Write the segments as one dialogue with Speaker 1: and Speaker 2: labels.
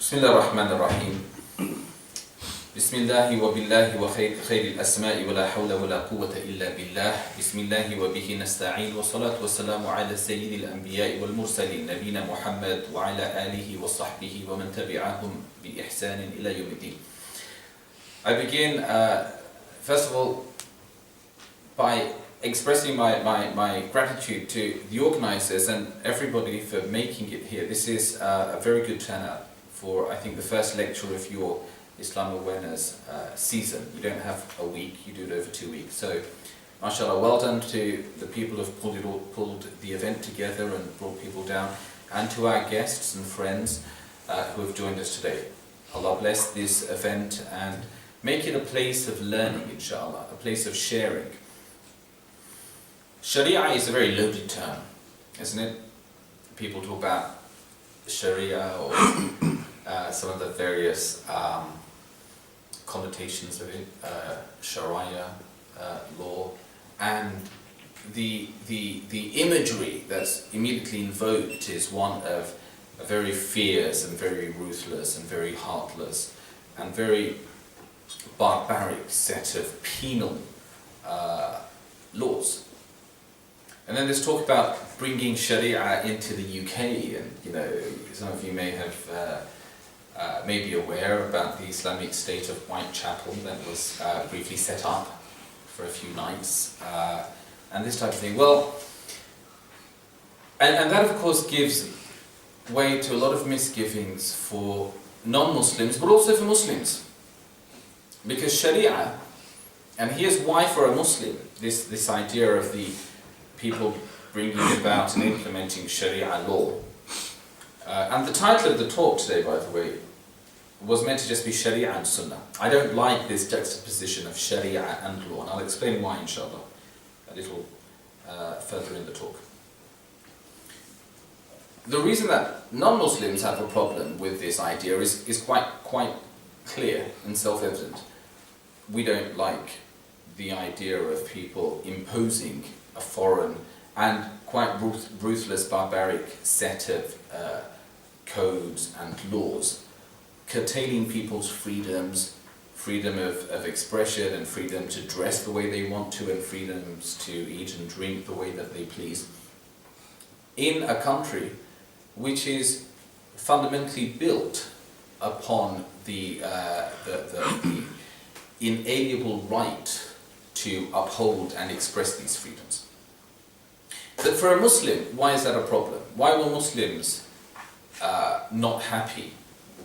Speaker 1: بسم الله الرحمن الرحيم بسم الله وبالله وخير الأسماء ولا حول ولا قوة إلا بالله بسم الله وبه نستعين والصلاة والسلام على سيد الأنبياء والمرسلين نبينا محمد وعلى آله وصحبه ومن تبعهم بإحسان إلى يوم الدين. I begin first of all by expressing my gratitude to the organizers and everybody for making it here. This is a very good turnout for, I think, the first lecture of your Islam awareness season. You don't have a week, you do it over 2 weeks. So, mashallah, well done to the people who have pulled the event together and brought people down, and to our guests and friends who have joined us today. Allah bless this event and make it a place of learning, inshallah, a place of sharing. Sharia is a very loaded term, isn't it? People talk about Sharia or some of the various connotations of it, Sharia law, and the imagery that's immediately invoked is one of a very fierce and very ruthless and very heartless and very barbaric set of penal laws. And then there's talk about bringing Sharia into the UK, and some of you may have may be aware about the Islamic State of Whitechapel that was briefly set up for a few nights, and this type of thing. Well, and that of course gives way to a lot of misgivings for non-Muslims, but also for Muslims, because Sharia, and here's why for a Muslim this idea of the people bringing about and implementing Sharia law. And the title of the talk today, by the way, was meant to just be Sharia and Sunnah. I don't like this juxtaposition of Sharia and law, and I'll explain why, inshallah, a little further in the talk. The reason that non-Muslims have a problem with this idea is quite clear and self-evident. We don't like the idea of people imposing a foreign and quite ruthless, barbaric set of codes and laws, curtailing people's freedoms, freedom of expression and freedom to dress the way they want to, and freedoms to eat and drink the way that they please, in a country which is fundamentally built upon the inalienable right to uphold and express these freedoms. But for a Muslim, why is that a problem? Why were Muslims not happy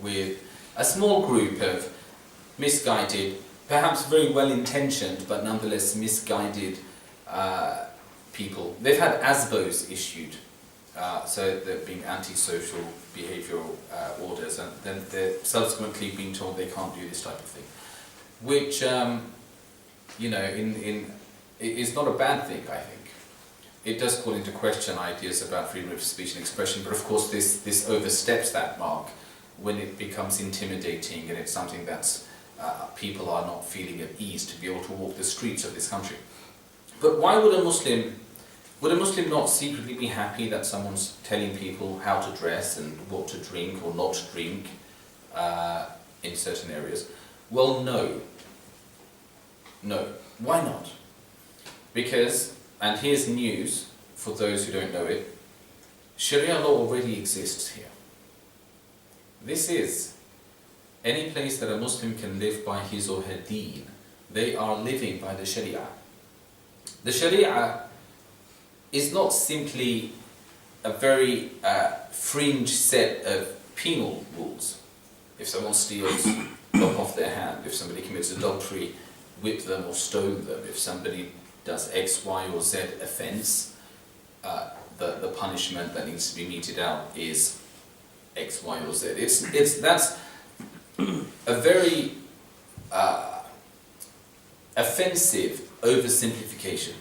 Speaker 1: with a small group of misguided, perhaps very well-intentioned, but nonetheless misguided people? They've had ASBOs issued, so they're being antisocial behavioural orders, and then they're subsequently being told they can't do this type of thing, which it's not a bad thing, I think. It does call into question ideas about freedom of speech and expression, but of course this oversteps that mark when it becomes intimidating and it's something that's people are not feeling at ease to be able to walk the streets of this country. But why would a Muslim not secretly be happy that someone's telling people how to dress and what to drink or not to drink in certain areas? Well, no. Why not? Because, and here's news for those who don't know it, Sharia law already exists here. This is any place that a Muslim can live by his or her deen. They are living by the Sharia. The Sharia is not simply a very fringe set of penal rules. If someone steals, lop off their hand. If somebody commits adultery, whip them or stone them. If somebody does X, Y, or Z offence, the punishment that needs to be meted out is X, Y, or Z. That's a very offensive oversimplification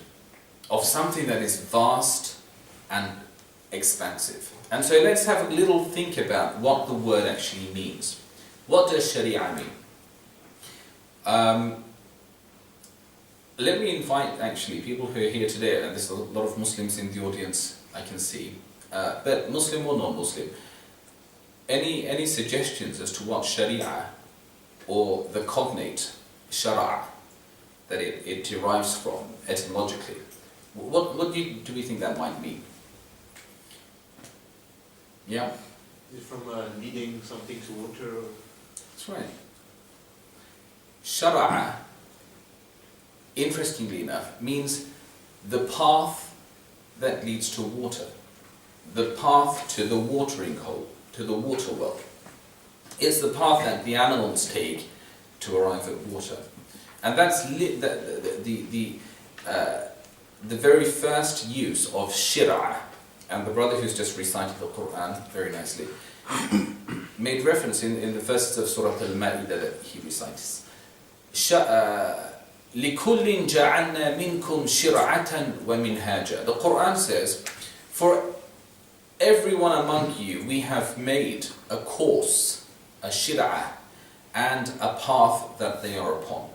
Speaker 1: of something that is vast and expansive. And so let's have a little think about what the word actually means. What does Sharia mean? Let me invite actually people who are here today, and there's a lot of Muslims in the audience I can see, but Muslim or non-Muslim, any suggestions as to what Sharia, or the cognate Shara, that it derives from etymologically? What do we think that might mean? Yeah?
Speaker 2: Is it from leading something to water?
Speaker 1: That's right. Shara'a, interestingly enough, means the path that leads to water, the path to the watering hole, to the water well. It's the path that the animals take to arrive at water. And that's the very first use of shira'. And the brother who's just recited the Quran very nicely made reference in the verses of Surah Al-Ma'idah that he recites. لِكُلٍّ جَعَلْنَا مِنْكُمْ شِرْعَةً وَمِنْهَاجًا. The Quran says, for everyone among you we have made a course, a shir'ah, and a path that they are upon.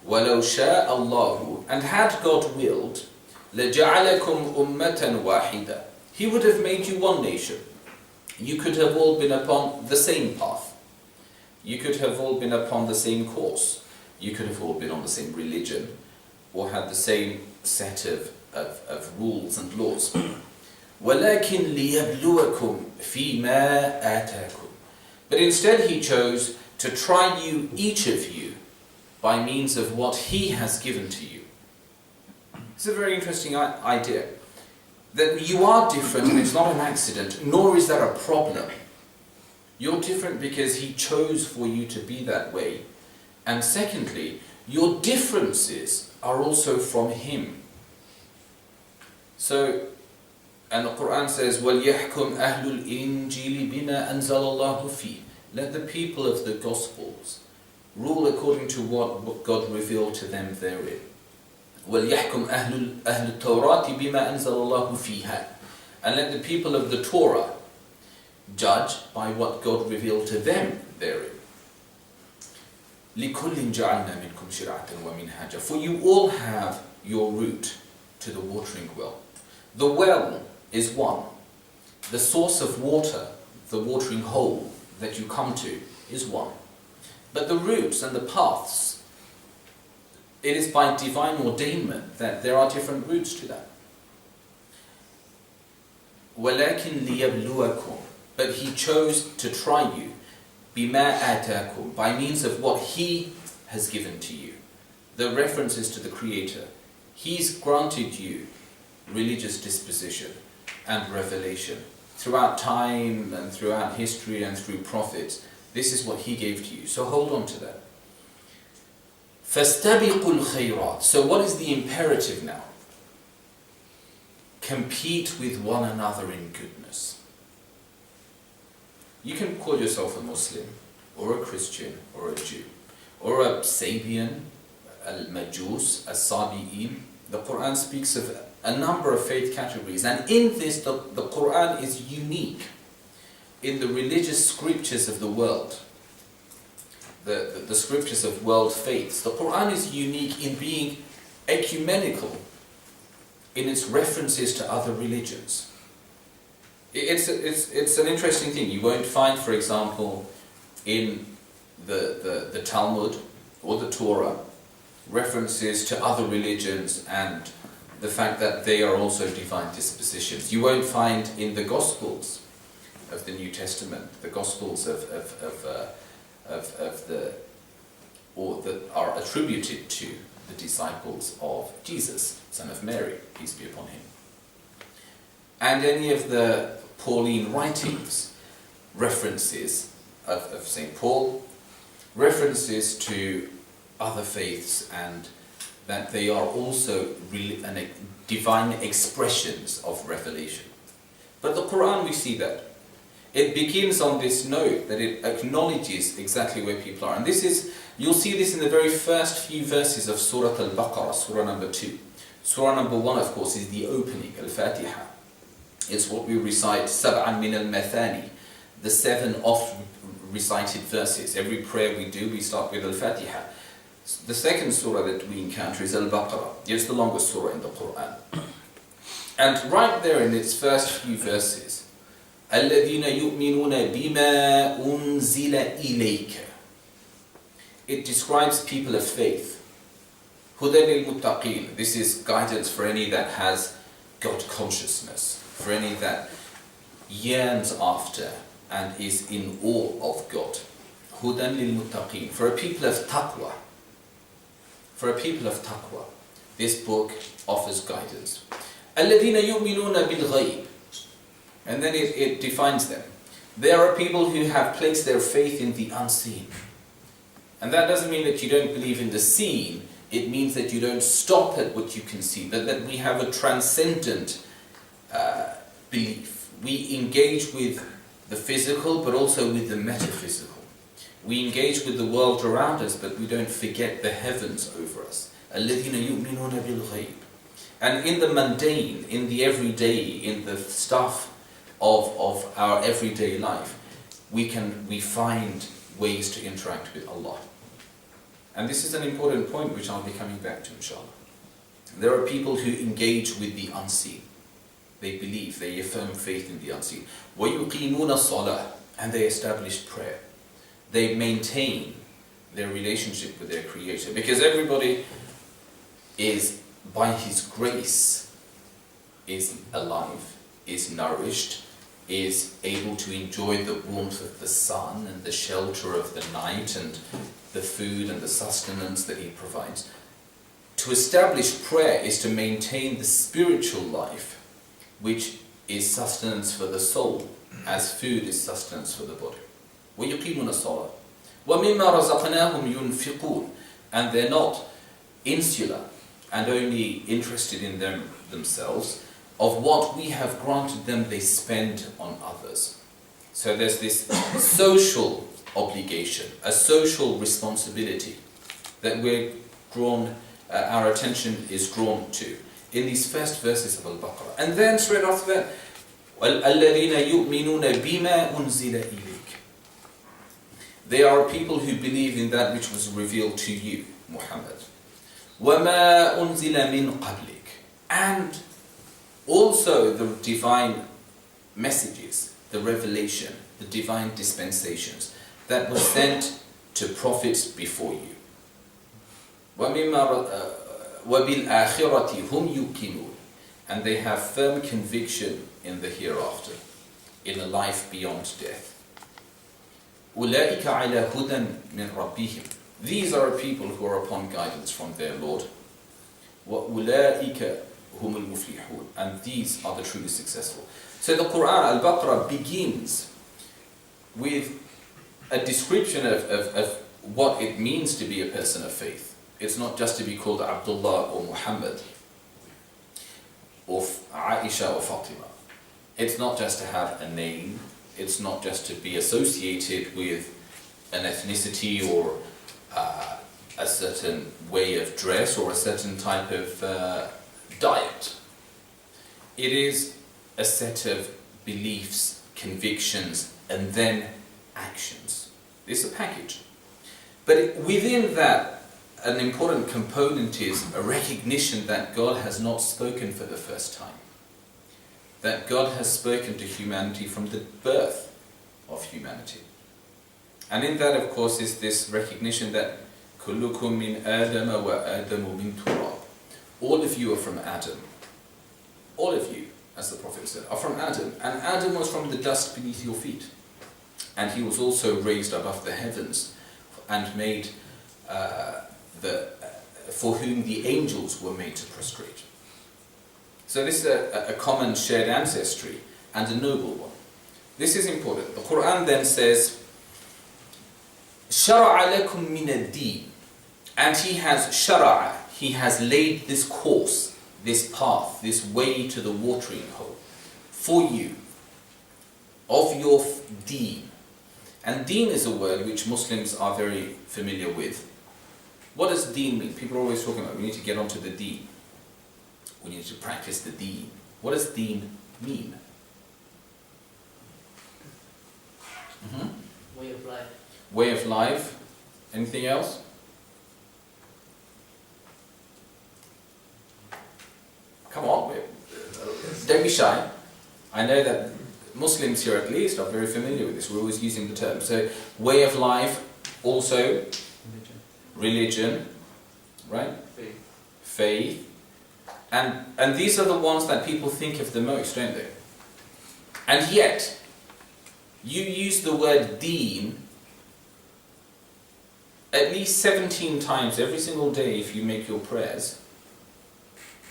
Speaker 1: وَلَوْ شَاءَ اللَّهُ, and had God willed, لَجَعَلَكُمْ أُمَّةً وَاحِدًا, He would have made you one nation. You could have all been upon the same path. You could have all been upon the same course. You could have all been on the same religion, or had the same set of rules and laws. وَلَكِنْ لِيَبْلُوَكُمْ فِي مَا آتَاكُمْ. But instead He chose to try you, each of you, by means of what He has given to you. It's a very interesting idea. That you are different, and it's not an accident, nor is that a problem. You're different because He chose for you to be that way. And secondly, your differences are also from Him. So, and the Quran says, وَلْيَحْكُمْ أَهْلُ الْإِنْجِيلِ بِمَا أَنزَلَ اللَّهُ فِيهِ. Let the people of the Gospels rule according to what God revealed to them therein. وَلْيَحْكُمْ أَهْلُ التَّوْرَاةِ بِمَا أَنزَلَ اللَّهُ فِيهَا. And let the people of the Torah judge by what God revealed to them therein. لِكُلٍّ جَعَلْنَا مِنْكُمْ شِرْعَةً وَمِنْهَاجًا. For you all have your route to the watering well. The well is one. The source of water, the watering hole that you come to, is one. But the routes and the paths, it is by divine ordainment that there are different routes to that. وَلَكِنْ لِيَبْلُوَكُمْ. But He chose to try you, بِمَا آتَاكُمْ, by means of what He has given to you. The references to the Creator. He's granted you religious disposition and revelation throughout time and throughout history and through prophets. This is what He gave to you. So hold on to that. فَاسْتَبِقُوا الْخَيْرَاتِ. So what is the imperative now? Compete with one another in goodness. You can call yourself a Muslim, or a Christian, or a Jew, or a Sabian, al-Majus, al-Sabi'in. The Quran speaks of a number of faith categories, and in this the Quran is unique in the religious scriptures of the world, the scriptures of world faiths. The Quran is unique in being ecumenical in its references to other religions. It's an interesting thing. You won't find, for example, in the Talmud or the Torah references to other religions and the fact that they are also divine dispositions. You won't find in the Gospels of the New Testament, the Gospels that are attributed to the disciples of Jesus, son of Mary, peace be upon him. And any of the Pauline writings, references of St. Paul, references to other faiths, and that they are also divine expressions of revelation. But the Quran, we see that it begins on this note that it acknowledges exactly where people are. And this is, you'll see this in the very first few verses of Surah Al-Baqarah, Surah number 2. Surah number 1, of course, is the opening, Al-Fatiha. It's what we recite, Sab'an min al-Mathani, the 7 oft recited verses. Every prayer we do, we start with Al-Fatiha. The second surah that we encounter is Al-Baqarah. It's the longest surah in the Quran. And right there in its first few verses, الَّذِينَ يُؤْمِنُونَ بِمَا أُنزِلَ إِلَيْكَ. It describes people of faith. هُدًى لِلْمُتَّقِينَ. This is guidance for any that has God consciousness, for any that yearns after and is in awe of God. هُدًى لِلْمُتَّقِينَ. For a people of taqwa. For a people of taqwa, this book offers guidance. الَّذِينَ يُؤْمِنُونَ بِالْغَيْبِ. And then it defines them. There are people who have placed their faith in the unseen. And that doesn't mean that you don't believe in the seen. It means that you don't stop at what you can see, but that we have a transcendent belief. We engage with the physical, but also with the metaphysical. We engage with the world around us, but we don't forget the heavens over us. الَّذِينَ يُؤْمِنُونَ بِالْغَيْبِ. And in the mundane, in the everyday, in the stuff of our everyday life, we find ways to interact with Allah. And this is an important point which I'll be coming back to, inshallah. There are people who engage with the unseen. They believe, they affirm faith in the unseen. وَيُقِيمُونَ الصَّلَاةِ. And they establish prayer. They maintain their relationship with their Creator. Because everybody is, by His grace, is alive, is nourished, is able to enjoy the warmth of the sun and the shelter of the night and the food and the sustenance that He provides. To establish prayer is to maintain the spiritual life, which is sustenance for the soul, as food is sustenance for the body. وَيُقِيمُونَ الصَّلَاةِ وَمِمَّا رَزَقْنَاهُمْ يُنْفِقُونَ. And they're not insular and only interested in themselves. Of what we have granted them, they spend on others. So there's this social obligation, a social responsibility that our attention is drawn to in these first verses of Al-Baqarah. And then straight after that, وَالَّذِينَ يُؤْمِنُونَ بِمَا أُنزِلَ إِلَيْكَ. They are people who believe in that which was revealed to you, Muhammad. وَمَا أُنزِلَ مِنْ قَبْلِكَ. And also the divine messages, the revelation, the divine dispensations that were sent to prophets before you. وَبِالْآخِرَةِ هُمْ يُوقِنُونَ. And they have firm conviction in the hereafter, in a life beyond death. أُولَٰئِكَ عَلَى هُدًى مِنْ رَبِّهِمْ. These are people who are upon guidance from their Lord. وَأُولَٰئِكَ هُمُ الْمُفْلِحُونَ. And these are the truly successful. So the Quran, Al-Baqarah, begins with a description of what it means to be a person of faith. It's not just to be called Abdullah or Muhammad or Aisha or Fatima. It's not just to have a name. It's not just to be associated with an ethnicity or a certain way of dress or a certain type of diet. It is a set of beliefs, convictions, and then actions. It's a package. But within that, an important component is a recognition that God has not spoken for the first time. That God has spoken to humanity from the birth of humanity. And in that, of course, is this recognition that كُلُّكُم مِّنْ آدَمَ وَآدَمُ مِنْ تُرَابٍ. All of you are from Adam. All of you, as the Prophet said, are from Adam. And Adam was from the dust beneath your feet. And he was also raised above the heavens and made for whom the angels were made to prostrate. So this is a common shared ancestry and a noble one. This is important. The Quran then says, شَرَعَ لَكُم مِّنَ الدِّينِ. And He has shara'a, He has laid this course, this path, this way to the watering hole for you of your deen. And deen is a word which Muslims are very familiar with. What does deen mean? People are always talking about we need to get onto the deen. We need to practice the deen. What does deen mean?
Speaker 3: Way of life.
Speaker 1: Way of life. Anything else? Come on, don't be shy. I know that Muslims here at least are very familiar with this. We're always using the term. So way of life, also religion, right? Faith. And these are the ones that people think of the most, don't they? And yet, you use the word deen at least 17 times every single day if you make your prayers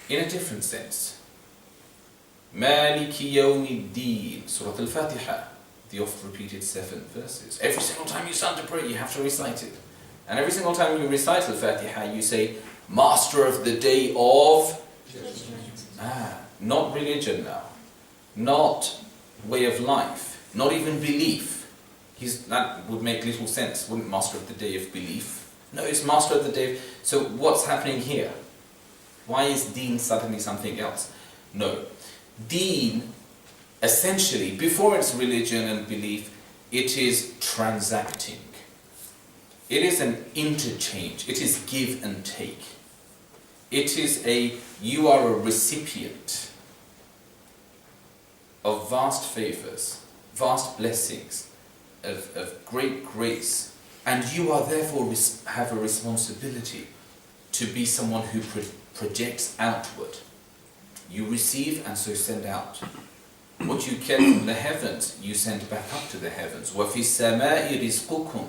Speaker 1: in a different sense. Maliki yawmi deen, Surah Al-Fatiha, the oft repeated 7 verses. Every single time you start to pray, you have to recite it. And every single time you recite Al-Fatiha, you say, Master of the day of... not religion now. Not way of life. Not even belief. That would make little sense, wouldn't Master of the day of belief? No, it's Master of the day of... So what's happening here? Why is deen suddenly something else? No. Deen, essentially, before it's religion and belief, it is transacting. It is an interchange. It is give and take. It is you are a recipient of vast favors, vast blessings, of great grace, and you are therefore have a responsibility to be someone who projects outward. You receive and so send out. What you get from the heavens, you send back up to the heavens. وَفِي السَّمَاءِ رِزْقُكُمْ,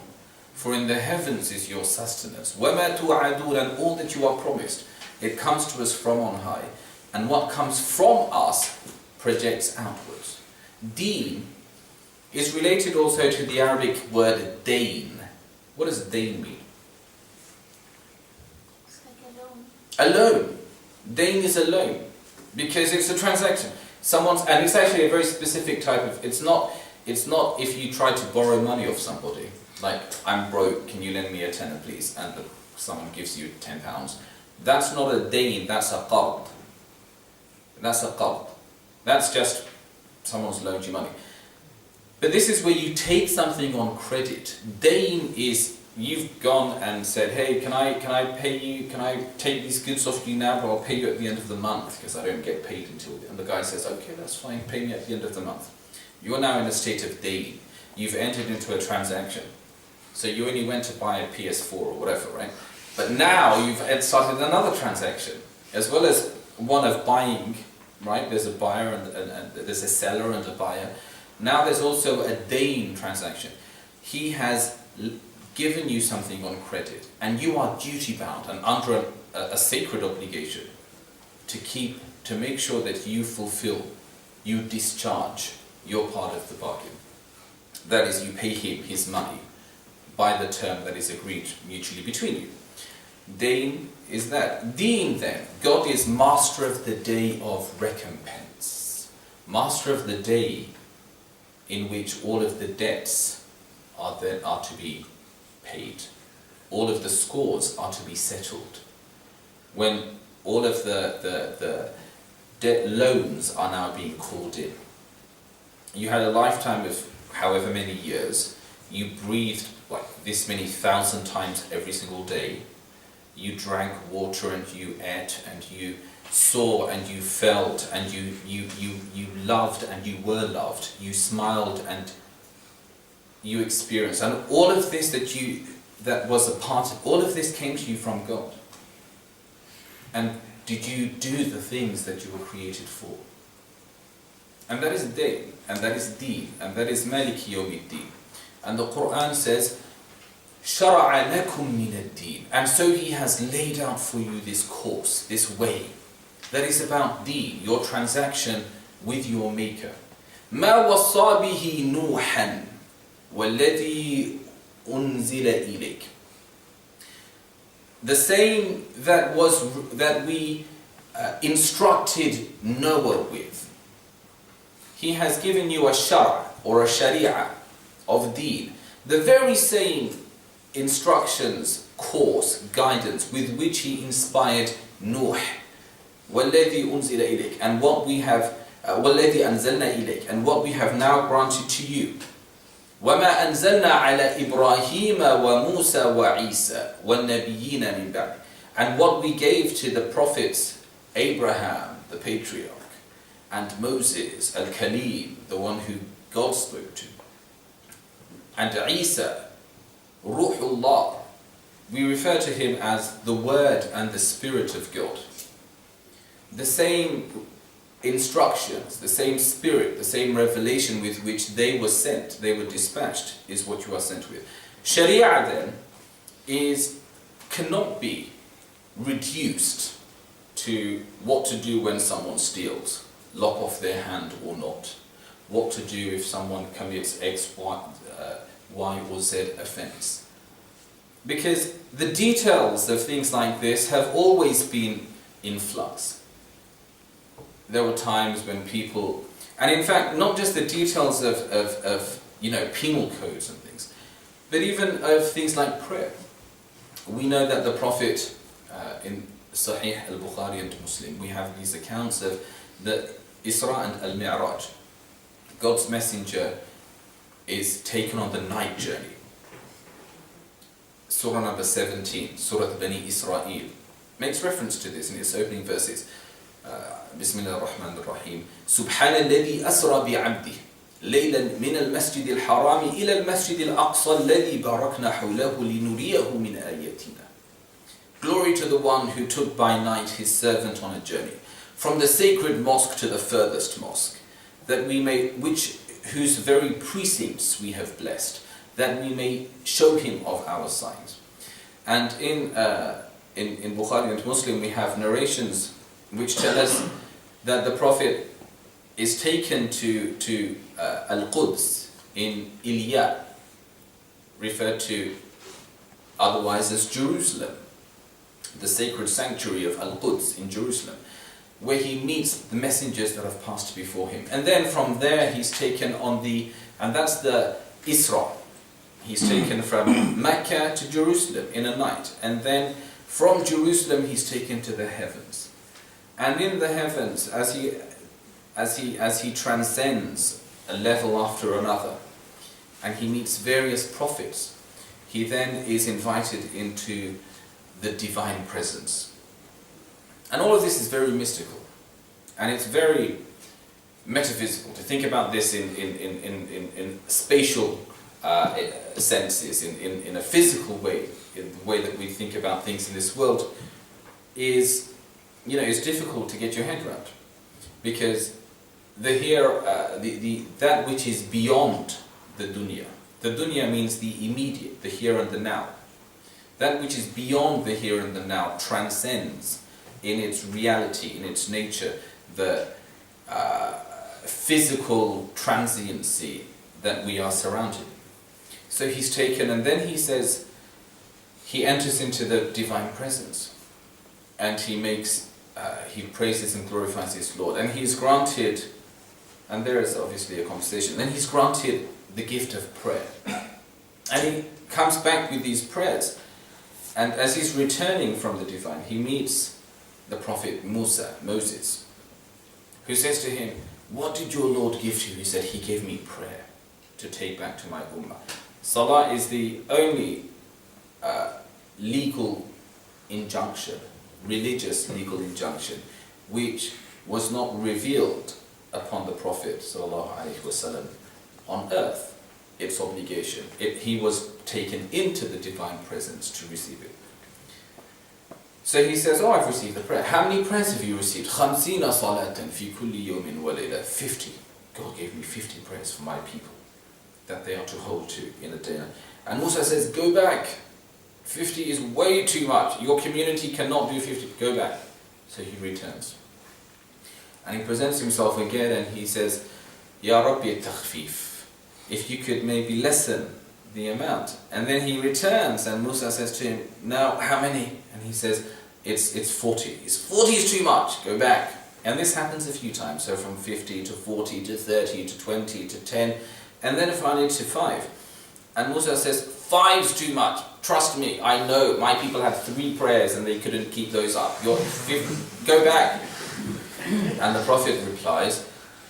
Speaker 1: for in the heavens is your sustenance. وَمَا تُوعَدُونَ, and all that you are promised, it comes to us from on high. And what comes from us projects outwards. Deen is related also to the Arabic word dain. What does dain mean?
Speaker 3: It's like a loan.
Speaker 1: A loan. Dain is a loan because it's a transaction. And it's actually a very specific type of. It's not if you try to borrow money off somebody. Like, I'm broke, can you lend me a tenner please? And someone gives you £10. That's not a dain, that's a qard. That's a qard. That's just someone's loaned you money. But this is where you take something on credit. Dain is you've gone and said, hey, can I pay you? Can I take these goods off you now, but I'll pay you at the end of the month because I don't get paid until. And the guy says, okay, that's fine. Pay me at the end of the month. You're now in a state of dain. You've entered into a transaction. So you only went to buy a PS4 or whatever, right? But now you've started another transaction, as well as one of buying, right? There's a buyer and there's a seller and a buyer. Now there's also a dain transaction. He has given you something on credit, and you are duty bound and under a sacred obligation to make sure that you fulfill, you discharge your part of the bargain. That is, you pay him his money by the term that is agreed mutually between you. Dain is that. Deen then, God is master of the day of recompense. Master of the day in which all of the debts are to be paid. All of the scores are to be settled. When all of the debt loans are now being called in. You had a lifetime of however many years. You breathed like this many thousand times every single day. You drank water and you ate and you saw and you felt and you loved and you were loved. You smiled and you experienced. And all of this that was a part of, all of this came to you from God. And did you do the things that you were created for? And that is Dain, and that is Deen, and that is Maliki Yawmiddin. And the Quran says, شَرَعَ لَكُم مِّنَ الدِّينِ, and so He has laid out for you this course, this way, that is about Deen, your transaction with your Maker. مَا وَصَّى بِهِ نُوحًا وَالَّذِي أُنزِلَ إِلَيْكَ. The same that we instructed Noah with. He has given you a shara or a sharia of deen. The very same instructions, course, guidance with which he inspired Nuh. وَالَّذِي أُنزِلَ إِلَيْكَ, and what we have وَالَّذِي أَنزَلْنَا إِلَيْكَ, and what we have now granted to you. وَمَا أَنزَلْنَا عَلَى إِبْرَاهِيمَ وَمُوسَى وَعِيسَى وَالنَّبِيِّينَ مِنْ بَعْدِ, and what we gave to the prophets Abraham, the patriarch, and Moses, Al-Kalim, the one who God spoke to, and Isa, Ruhullah, we refer to him as the Word and the Spirit of God. The same instructions, the same spirit, the same revelation with which they were sent, they were dispatched, is what you are sent with. Sharia then cannot be reduced to what to do when someone steals, lop off their hand or not, what to do if someone commits X, Y or Z offense. Because the details of things like this have always been in flux. There were times when people, and in fact not just the details of penal codes and things, but even of things like prayer. We know that the Prophet, in Sahih al-Bukhari and Muslim, we have these accounts of the Isra and al-Mi'raj. God's messenger is taken on the night journey. Surah number 17, Surah Bani Israel, makes reference to this in its opening verses. Bismillah ar-Rahman ar-Rahim. Subhana alladhi asra bi'abdi laylan min al-masjid al-haram ila al-masjid al-aqsa alladhi barakna hawlahu linuriyahu min ayatina. Glory to the one who took by night his servant on a journey from the sacred mosque to the furthest mosque, that we may, whose very precincts we have blessed, that we may show him of our signs. And in Bukhari and Muslim we have narrations which tell us that the Prophet is taken to Al-Quds in Ilya, referred to otherwise as Jerusalem, the sacred sanctuary of Al-Quds in Jerusalem, where he meets the messengers that have passed before him. And then from there he's taken and that's the Isra. He's taken from Mecca to Jerusalem in a night, and then from Jerusalem he's taken to the heavens. And in the heavens, as he transcends a level after another, and he meets various prophets, he then is invited into the divine presence. And all of this is very mystical, and it's very metaphysical to think about this in spatial senses, in a physical way, in the way that we think about things in this world, is difficult to get your head around, because that which is beyond the dunya means the immediate, the here and the now. That which is beyond the here and the now transcends in its reality, in its nature, the physical transiency that we are surrounded. So he's taken, and then he says, he enters into the divine presence, and he praises and glorifies his Lord, and he's granted, and there is obviously a conversation, then he's granted the gift of prayer. And he comes back with these prayers, and as he's returning from the divine, he meets the prophet Moses, who says to him, "What did your Lord give to you?" He said, "He gave me prayer to take back to my ummah." Salah is the only legal injunction, religious legal injunction, which was not revealed upon the Prophet ﷺ on earth, its obligation. He was taken into the divine presence to receive it. So he says, "Oh, I've received the prayer." "How many prayers have you received?" "50 salatan fi kulli yawmin wa layla." 50. God gave me 50 prayers for my people that they are to hold to in a day. And Musa says, "Go back. 50 is way too much. Your community cannot do 50. Go back." So he returns. And he presents himself again and he says, "Ya Rabbi takhfif." If you could maybe lessen the amount. And then he returns and Musa says to him, "Now, how many?" And he says, it's 40. 40 is too much. Go back. And this happens a few times. So from 50 to 40 to 30 to 20 to 10. And then finally to 5. And Musa says, 5's too much. Trust me, I know my people had 3 prayers and they couldn't keep those up. Go back. And the Prophet replies,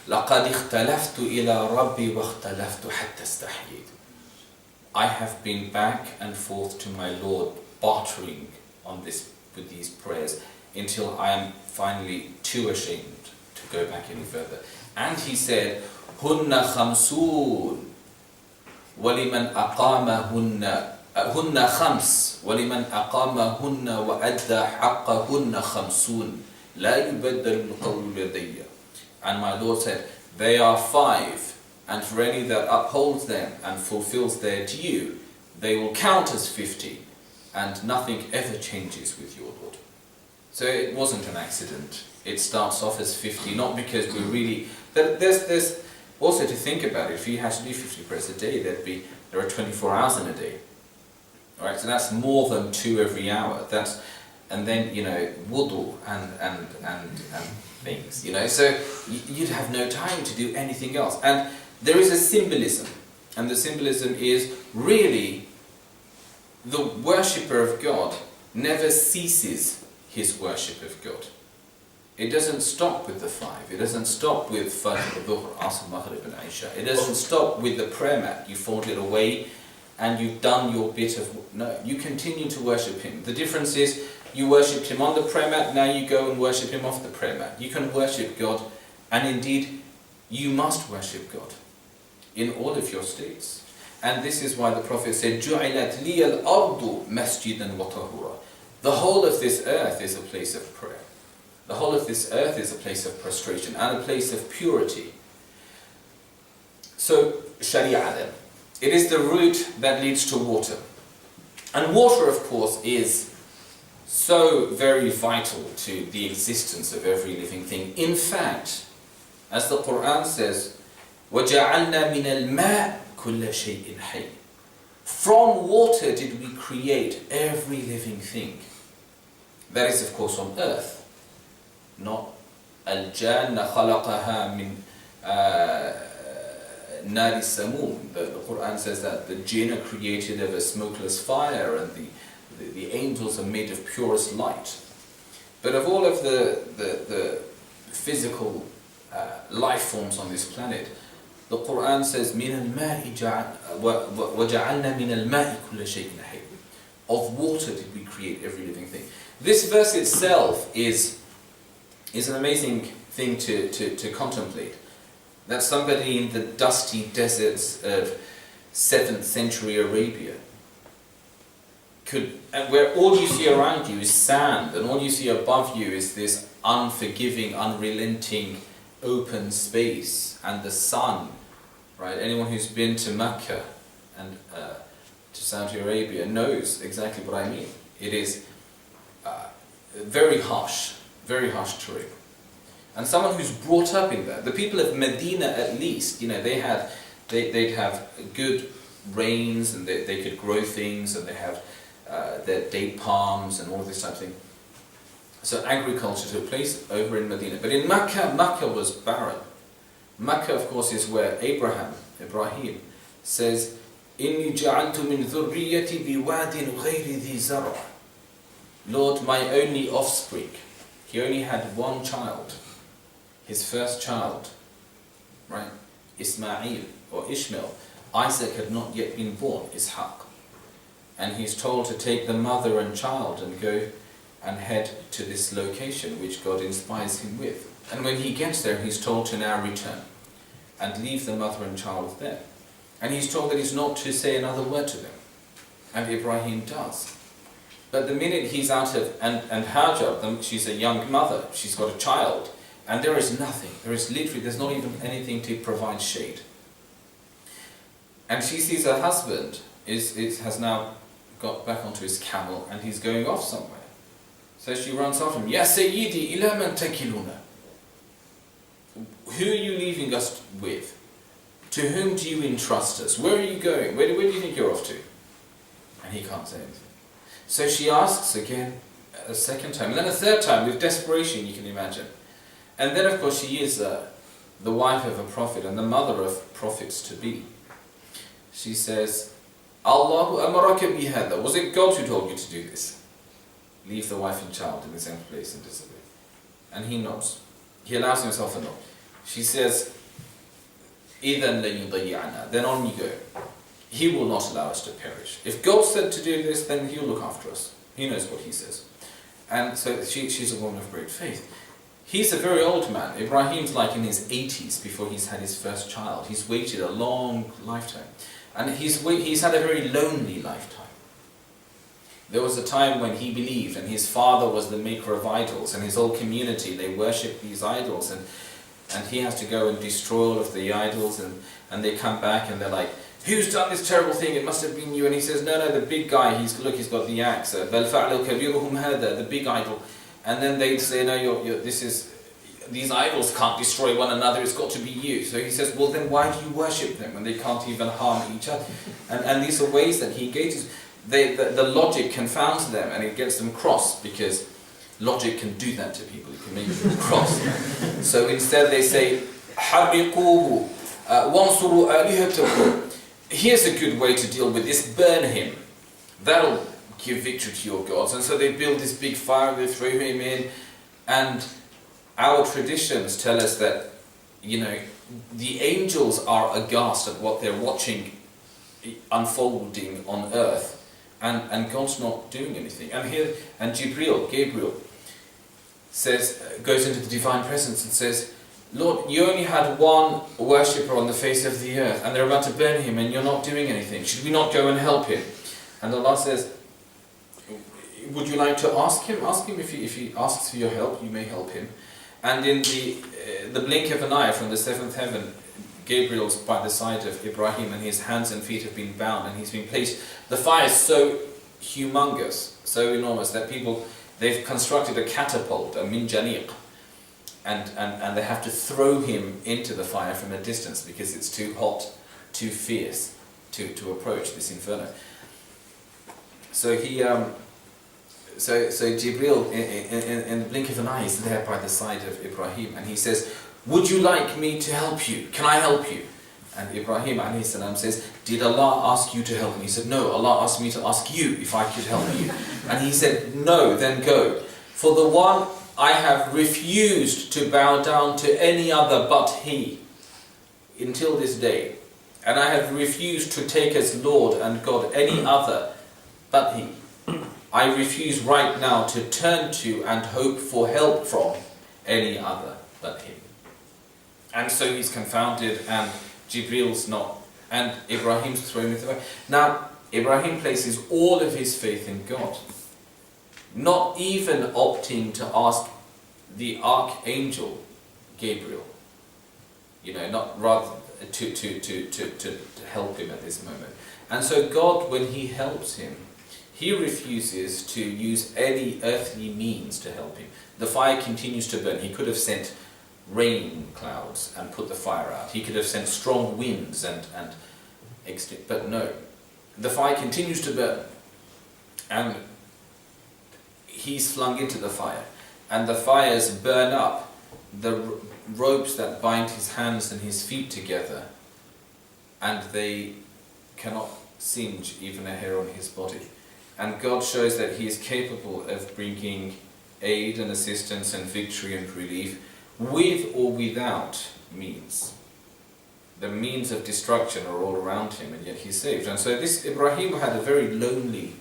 Speaker 1: لَقَدْ اخْتَلَفْتُ إِلَىٰ رَبِّي وَاخْتَلَفْتُ حَتَّى اسْتَحْيِيتُ. I have been back and forth to my Lord, bartering with these prayers, until I am finally too ashamed to go back any further. And he said, Hunna khamsoon, waliman aqamahunna, hunna khams, waliman aqamahunna wa adda haqqahunna khamsoon, la yubaddalu al-qawlu ladayya. And my Lord said, they are 5, and for any that upholds them and fulfills their due, they will count as 50, and nothing ever changes with your Lord. So it wasn't an accident. It starts off as 50, not because we're really... There's also to think about it. If you had to do 50 prayers a day, there are 24 hours in a day. All right, so that's more than 2 every hour. And then, wudu and things, so you'd have no time to do anything else. And there is a symbolism, and the symbolism is really the worshipper of God never ceases his worship of God. It doesn't stop with the 5. It doesn't stop with Fajr, Dhuhr, Asr, Maghrib and Isha. It doesn't stop with the prayer mat. You fold it away and you've done your bit of... No, you continue to worship him. The difference is you worshipped him on the prayer mat, now you go and worship him off the prayer mat. You can worship God, and indeed you must worship God in all of your states. And this is why the Prophet said, جُعِلَتْ لِيَ الْأَرْضُ مَسْجِدًا وَطَهُورًا. The whole of this earth is a place of prayer. The whole of this earth is a place of prostration and a place of purity. So, Sharia then. It is the route that leads to water. And water, of course, is so very vital to the existence of every living thing. In fact, as the Quran says, وَجَعَلْنَا مِنَ الْمَاءِ كُلَّ شَيْءٍ حَيٍّ. From water did we create every living thing. That is, of course, on earth. Not al-janna khalaqaha min nari samum. The Quran says that the jinn are created of a smokeless fire, and the angels are made of purest light. But of all of the physical life forms on this planet, the Quran says, مِنَ الْمَاءِ وَجَعَلْنَا مِنَ الْمَاءِ كُلَّ شَيْءٍ حَيٍّ. Of water did we create every living thing. This verse itself is an amazing thing to contemplate. That somebody in the dusty deserts of 7th century Arabia and where all you see around you is sand, and all you see above you is this unforgiving, unrelenting, open space, and the sun, right? Anyone who's been to Mecca and to Saudi Arabia knows exactly what I mean. It is very harsh terrain. And someone who's brought up in that, the people of Medina at least, they'd have good rains, and they could grow things, and they have their date palms and all this type of thing. So agriculture took place over in Medina. But in Mecca was barren. Mecca, of course, is where Ibrahim says, إِنِّي جَعَلْتُ مِنْ ذُرِّيَّتِي بِوَادٍ غَيْرِ ذِي زَرْعٍ. Lord, my only offspring. He only had one child. His first child, right? Ismail or Ishmael. Isaac had not yet been born, Ishaq. And he's told to take the mother and child and go and head to this location which God inspires him with. And when he gets there, he's told to now return and leave the mother and child there. And he's told that he's not to say another word to them. And Ibrahim does. But the minute he's out of, and Hajar, she's a young mother, she's got a child, and there is nothing, there's not even anything to provide shade. And she sees her husband has now got back onto his camel, and he's going off somewhere. So she runs after him, Ya Sayyidi, ila man takiluna. Who are you leaving us with? To whom do you entrust us? Where are you going? Where do you think you're off to? And he can't say anything. So she asks again, a second time, and then a third time, with desperation, you can imagine. And then, of course, she is the wife of a prophet and the mother of prophets to be. She says, Allahu amaraka bihada. Was it God who told you to do this? Leave the wife and child in the same place and disobey. And he nods. He allows himself a nod. She says, إِذَنْ لَيُضَيِّعَنَا. Then on you go. He will not allow us to perish. If God said to do this, then he'll look after us. He knows what he says. And so she's a woman of great faith. He's a very old man. Ibrahim's like in his 80s before he's had his first child. He's waited a long lifetime. And he's had a very lonely lifetime. There was a time when he believed, and his father was the maker of idols, and his whole community, they worship these idols, and he has to go and destroy all of the idols, and they come back and they're like, who's done this terrible thing? It must have been you. And he says, no, the big guy, he's got the axe, بَلْ فَعْلُوا كَبِيرُهُمْ هَذَا, the big idol. And then they say, no, these idols can't destroy one another, it's got to be you. So he says, well then why do you worship them when they can't even harm each other? And these are ways that he engages. The logic confounds them and it gets them cross, because logic can do that to people, it can make them cross. So instead they say, حَرِّقُوهُ وَانْصُرُوا آلِهَتَكُمْ. Here's a good way to deal with this, burn him. That'll give victory to your gods. And so they build this big fire, they throw him in, and our traditions tell us that, the angels are aghast at what they're watching unfolding on earth, and God's not doing anything. And Gabriel goes into the divine presence and says, Lord, you only had one worshipper on the face of the earth, and they're about to burn him, and you're not doing anything. Should we not go and help him? And Allah says, would you like to ask him? Ask him if he asks for your help, you may help him. And in the blink of an eye from the seventh heaven, Gabriel's by the side of Ibrahim, and his hands and feet have been bound, and he's been placed. The fire is so humongous, so enormous, that they've constructed a catapult, a minjaniq, and they have to throw him into the fire from a distance because it's too hot, too fierce to approach this inferno. So So Jibril, in the blink of an eye, is there by the side of Ibrahim, and he says, would you like me to help you? Can I help you? And Ibrahim alayhi salam says, did Allah ask you to help me? He said, no, Allah asked me to ask you if I could help you. And he said, no, then go. For the one I have refused to bow down to any other but He, until this day. And I have refused to take as Lord and God any other but He. I refuse right now to turn to and hope for help from any other but Him. And so he's confounded, and Jibril's not, and Ibrahim's thrown into the fire. Now, Ibrahim places all of his faith in God, not even opting to ask the archangel Gabriel, not rather to help him at this moment. And so God, when He helps him, He refuses to use any earthly means to help him. The fire continues to burn. He could have sent rain clouds and put the fire out. He could have sent strong winds but no. The fire continues to burn, and he's flung into the fire, and the fires burn up the ropes that bind his hands and his feet together, and they cannot singe even a hair on his body. And God shows that He is capable of bringing aid and assistance and victory and relief with or without means. The means of destruction are all around him, and yet he's saved. And so this Ibrahim had a very lonely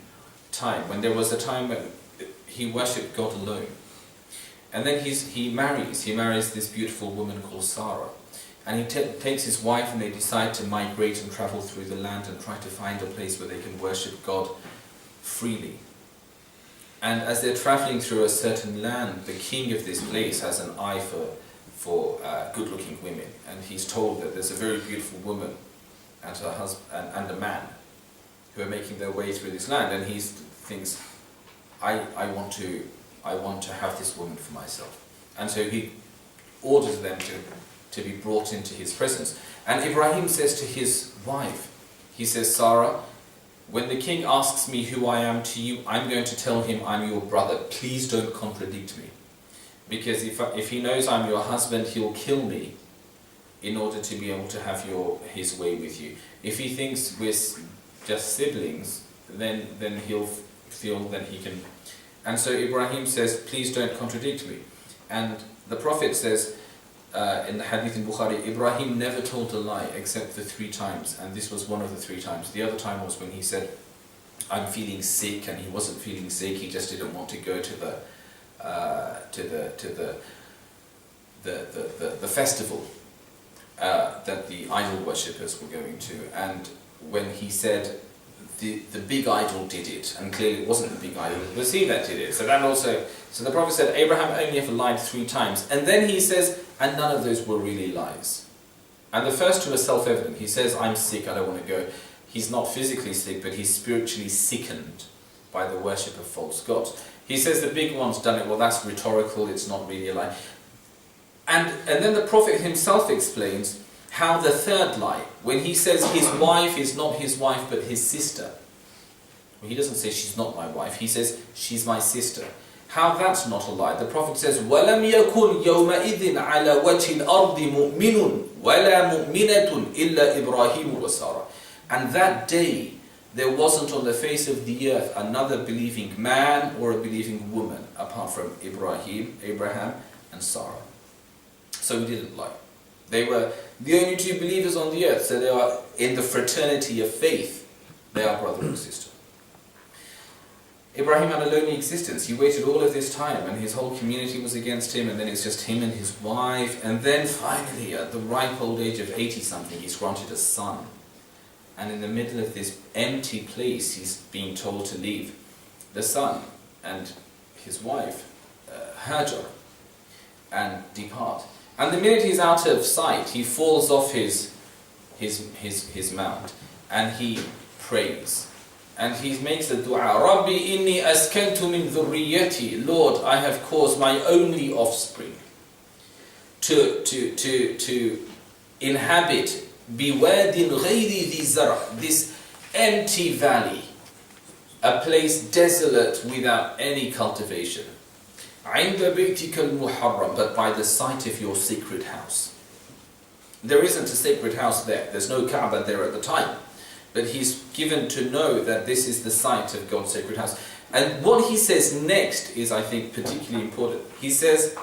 Speaker 1: time, when there was a time when he worshipped God alone. And then he marries this beautiful woman called Sarah. And he takes his wife, and they decide to migrate and travel through the land and try to find a place where they can worship God freely. And as they're traveling through a certain land, the king of this place has an eye for good-looking women, and he's told that there's a very beautiful woman and her husband and a man who are making their way through this land, and he thinks, I want to have this woman for myself. And so he orders them to be brought into his presence. And Ibrahim says to his wife, he says, Sarah, when the king asks me who I am to you, I'm going to tell him I'm your brother. Please don't contradict me. Because if he knows I'm your husband, he'll kill me in order to be able to have his way with you. If he thinks we're just siblings, then he'll feel that he can. And so Ibrahim says, please don't contradict me. And the Prophet says, in the hadith in Bukhari, Ibrahim never told a lie except the 3 times, and this was one of the 3 times. The other time was when he said, I'm feeling sick, and he wasn't feeling sick, he just didn't want to go to the the festival that the idol worshippers were going to, and when he said the big idol did it, and clearly it wasn't the big idol, it was he that did it. So the Prophet said Abraham only ever lied 3 times, and then he says, and none of those were really lies. And the first 2 are self-evident. He says, I'm sick, I don't want to go. He's not physically sick, but he's spiritually sickened by the worship of false gods. He says the big one's done it, well that's rhetorical, it's not really a lie. And then the Prophet himself explains how the 3rd lie, when he says his wife is not his wife but his sister. Well, he doesn't say she's not my wife, he says she's my sister. How that's not a lie. The Prophet says, وَلَمْ يَكُنْ يَوْمَئِذٍ عَلَى وَجْهِ الْأَرْضِ مُؤْمِنٌ وَلَا مُؤْمِنَةٌ إِلَّا إِبْرَاهِيمُ وَسَارَةٌ. And that day, there wasn't on the face of the earth another believing man or a believing woman apart from Abraham and Sarah. So he didn't lie. They were the only 2 believers on the earth, so they are in the fraternity of faith. They are brother and sister. Abraham had a lonely existence. He waited all of this time and his whole community was against him, and then it's just him and his wife, and then finally at the ripe old age of 80-something he's granted a son. And in the middle of this empty place he's being told to leave the son and his wife, Hajar, and depart. And the minute he's out of sight, he falls off his mount and he prays. And he makes the dua, Rabbi inni askantu min dhurriyyati, Lord, I have caused my only offspring to inhabit biwadin ghayri dhi zara, this empty valley, a place desolate without any cultivation. عند بيتك المحرم, but by the site of your sacred house. There isn't a sacred house there. There's no Kaaba there at the time. But he's given to know that this is the site of God's sacred house. And what he says next is, I think, particularly important. He says,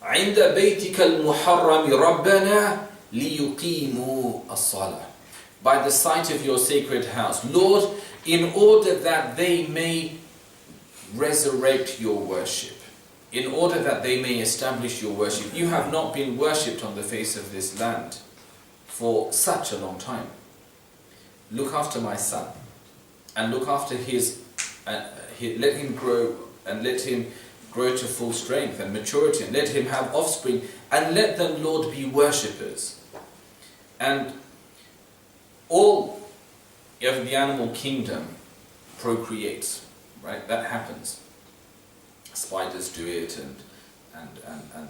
Speaker 1: عند بيتك المحرم ربنا ليقيموا الصلاة. By the site of your sacred house, Lord, in order that they may resurrect your worship, in order that they may establish your worship. You have not been worshipped on the face of this land for such a long time. Look after my son, and look after let him grow, and let him grow to full strength and maturity, and let him have offspring, and let them, Lord, be worshippers. And all of the animal kingdom procreates. Right, that happens. Spiders do it, and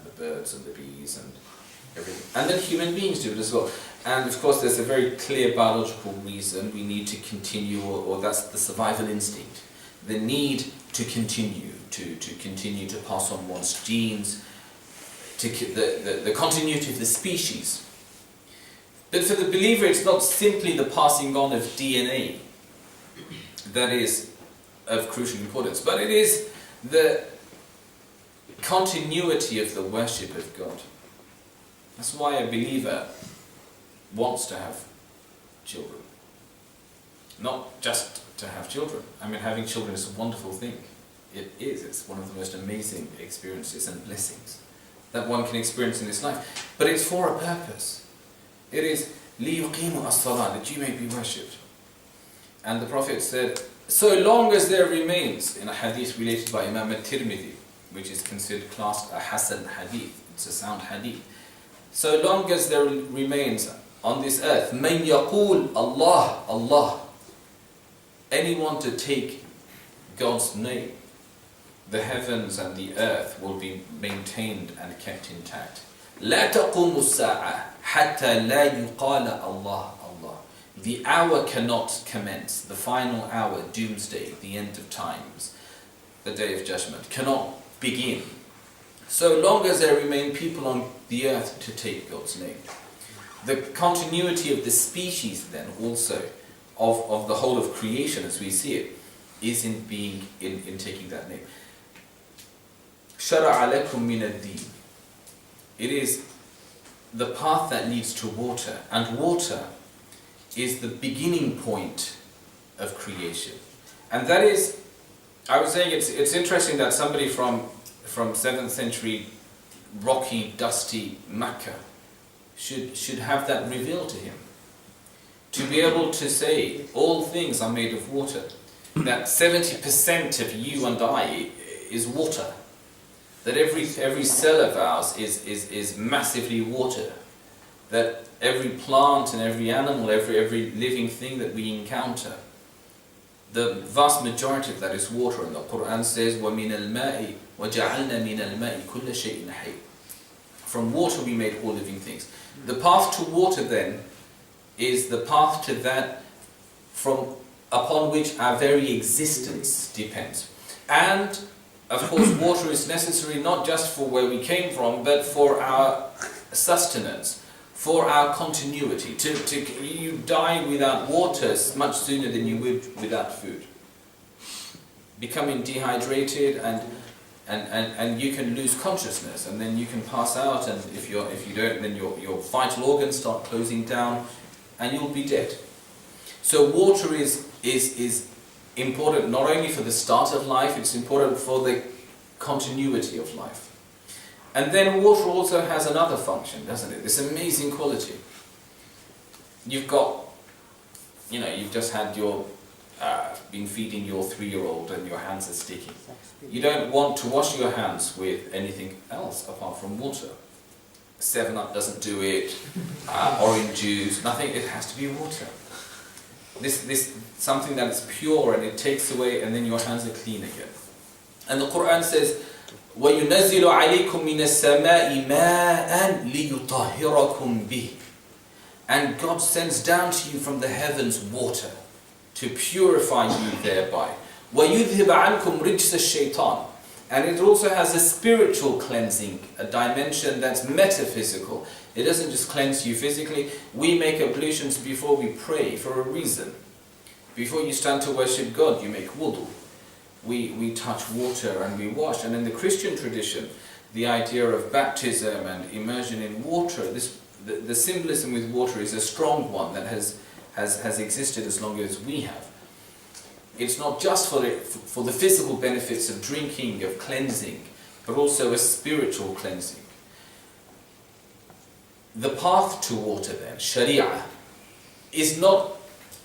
Speaker 1: the birds and the bees and everything. And then human beings do it as well. And of course there's a very clear biological reason we need to continue, or that's the survival instinct. The need to continue, to continue to pass on one's genes, to the continuity of the species. But for the believer it's not simply the passing on of DNA that is of crucial importance, but it is the continuity of the worship of God. That's why a believer wants to have children. Not just to have children. I mean, having children is a wonderful thing. It is. It's one of the most amazing experiences and blessings that one can experience in this life. But it's for a purpose. It is لِيُقِيمُوا الصَّلَاةَ, that you may be worshipped. And the Prophet said, so long as there remains, in a hadith related by Imam al-Tirmidhi, which is considered classed a Hasan hadith, it's a sound hadith, so long as there remains on this earth, مَنْ يَقُولُ Allah, Allah, anyone to take God's name, the heavens and the earth will be maintained and kept intact. لا تقوم الساعة حتى لا يقال الله الله. The hour cannot commence, the final hour, doomsday, the end of times, the day of judgment, cannot begin, so long as there remain people on the earth to take God's name. The continuity of the species then also, of the whole of creation as we see it, is in taking that name. شَرَعَ لَكُم مِّنَ الدِّينِ. It is the path that leads to water, and water is the beginning point of creation. And that is, I was saying, it's interesting that somebody from 7th century rocky, dusty Mecca should have that revealed to him. To be able to say, all things are made of water, that 70% of you and I is water, that every cell of ours is massively water, that every plant and every animal, every living thing that we encounter, the vast majority of that is water. And the Quran says, وَمِنَ الْمَاءِ وَجَعَلْنَا مِنَ الْمَاءِ كُلَّ شَيْءٍ حَيٍّ. From water we made all living things. The path to water then is the path to that upon which our very existence depends. And of course water is necessary not just for where we came from, but for our sustenance, for our continuity. You die without water much sooner than you would without food. Becoming dehydrated and you can lose consciousness, and then you can pass out, and if you don't, then your vital organs start closing down and you'll be dead. So water is important not only for the start of life, it's important for the continuity of life. And then water also has another function, doesn't it? This amazing quality. You've just had been feeding your 3-year-old and your hands are sticky. You don't want to wash your hands with anything else apart from water. 7-Up doesn't do it, orange juice, nothing, it has to be water. This something that is pure and it takes away, and then your hands are clean again. And the Quran says, وَيُنَزِّلُ عَلَيْكُم مِّنَ السَّمَاءِ مَاءً لِيُطَهِّرَكُم بِهِ. And God sends down to you from the heavens water to purify you thereby. وَيُذْهِبَ عَنْكُمْ رِجْسَ الشَّيْطَانِ. And it also has a spiritual cleansing, a dimension that's metaphysical. It doesn't just cleanse you physically. We make ablutions before we pray for a reason. Before you stand to worship God, you make wudu. We touch water and we wash. And in the Christian tradition, the idea of baptism and immersion in water, the symbolism with water is a strong one that has existed as long as we have. It's not just for the physical benefits of drinking, of cleansing, but also a spiritual cleansing. The path to water then, Sharia, is not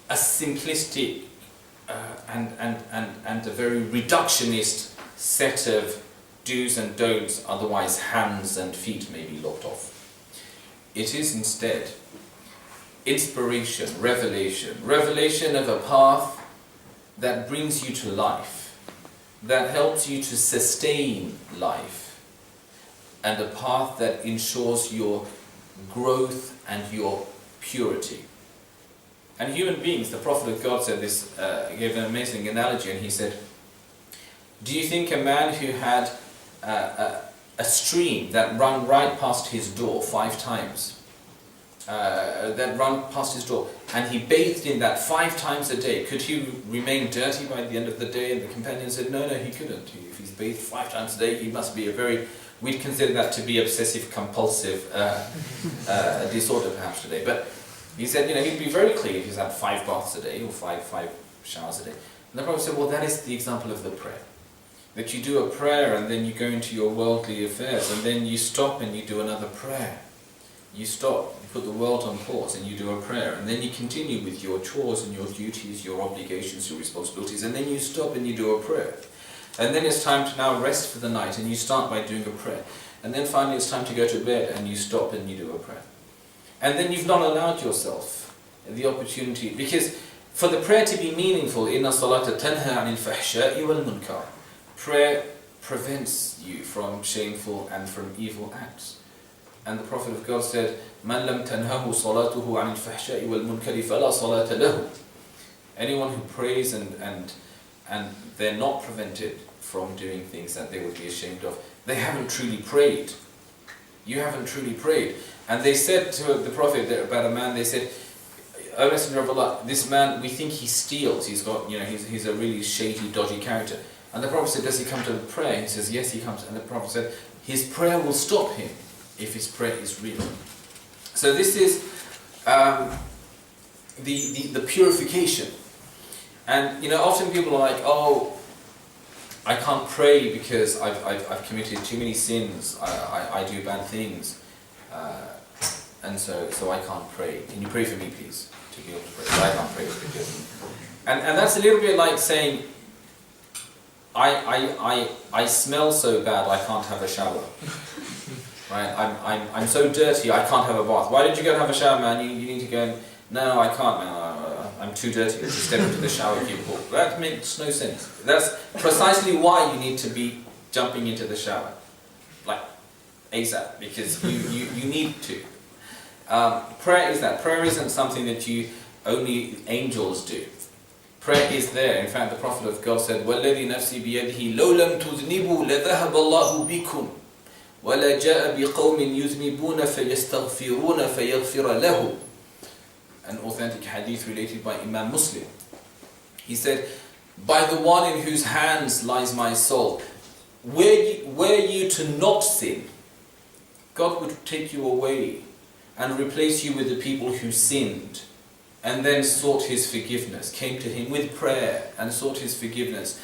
Speaker 1: a simplistic and a very reductionist set of do's and don'ts, otherwise hands and feet may be lopped off. It is instead inspiration, revelation of a path that brings you to life, that helps you to sustain life, and a path that ensures your growth and your purity. And human beings, the Prophet of God said this, gave an amazing analogy, and he said, do you think a man who had a stream that ran right past his door 5 times, and he bathed in that 5 times a day, could he remain dirty by the end of the day? And the companion said, no, he couldn't. If he's bathed 5 times a day, he must be we'd consider that to be obsessive compulsive disorder perhaps today. But he said, he'd be very clean if he's had 5 baths a day or 5 showers a day. And the Prophet said, well, that is the example of the prayer. That you do a prayer and then you go into your worldly affairs, and then you stop and you do another prayer. You stop, you put the world on pause and you do a prayer, and then you continue with your chores and your duties, your obligations, your responsibilities, and then you stop and you do a prayer. And then it's time to now rest for the night, and you start by doing a prayer. And then finally it's time to go to bed, and you stop and you do a prayer. And then you've not allowed yourself the opportunity, because for the prayer to be meaningful, إِنَّ الصَّلَاةَ تَنْهَى عَنِ الْفَحْشَاءِ وَالْمُنْكَرِ. Prayer prevents you from shameful and from evil acts. And the Prophet of God said, مَنْ لَمْ تَنْهَهُ صَلَاتُهُ عَنِ الْفَحْشَاءِ وَالْمُنْكَرِ فَلَا صَلَاةَ لَهُ. Anyone who prays and they're not prevented from doing things that they would be ashamed of, they haven't truly prayed. You haven't truly prayed. And they said to the Prophet about a man, they said, O Messenger of Allah, this man, we think he steals. He's got, he's a really shady, dodgy character. And the Prophet said, does he come to the prayer? He says, yes, he comes. And the Prophet said, his prayer will stop him if his prayer is real. So this is the purification. And often people are like, oh, I can't pray because I've committed too many sins, I do bad things, and so I can't pray. Can you pray for me, please, to be able to pray? I can't pray because... And that's a little bit like saying, I smell so bad I can't have a shower. Right? I'm so dirty I can't have a bath. Why did you go and have a shower, man? You need to go and... No, I can't, man. I'm too dirty to step into the shower cubicle. That makes no sense. That's precisely why you need to be jumping into the shower. Like, ASAP. Because you need to. Prayer is that. Prayer isn't something that only angels do. Prayer is there. In fact, the Prophet of God said, وَالَّذِي نَفْسِي بِيَدِهِ لَوْ لَمْ تُذْنِبُوا لَذَهَبَ اللَّهُ بِكُمْ وَلَا جَاءَ بِقَوْمٍ يُذْنِبُونَ فَيَسْتَغْفِرُونَ فَيَغْفِرَ لَهُ. An authentic hadith related by Imam Muslim. He said, by the one in whose hands lies my soul, were you to not sin, God would take you away and replace you with the people who sinned and then sought His forgiveness, came to Him with prayer and sought His forgiveness,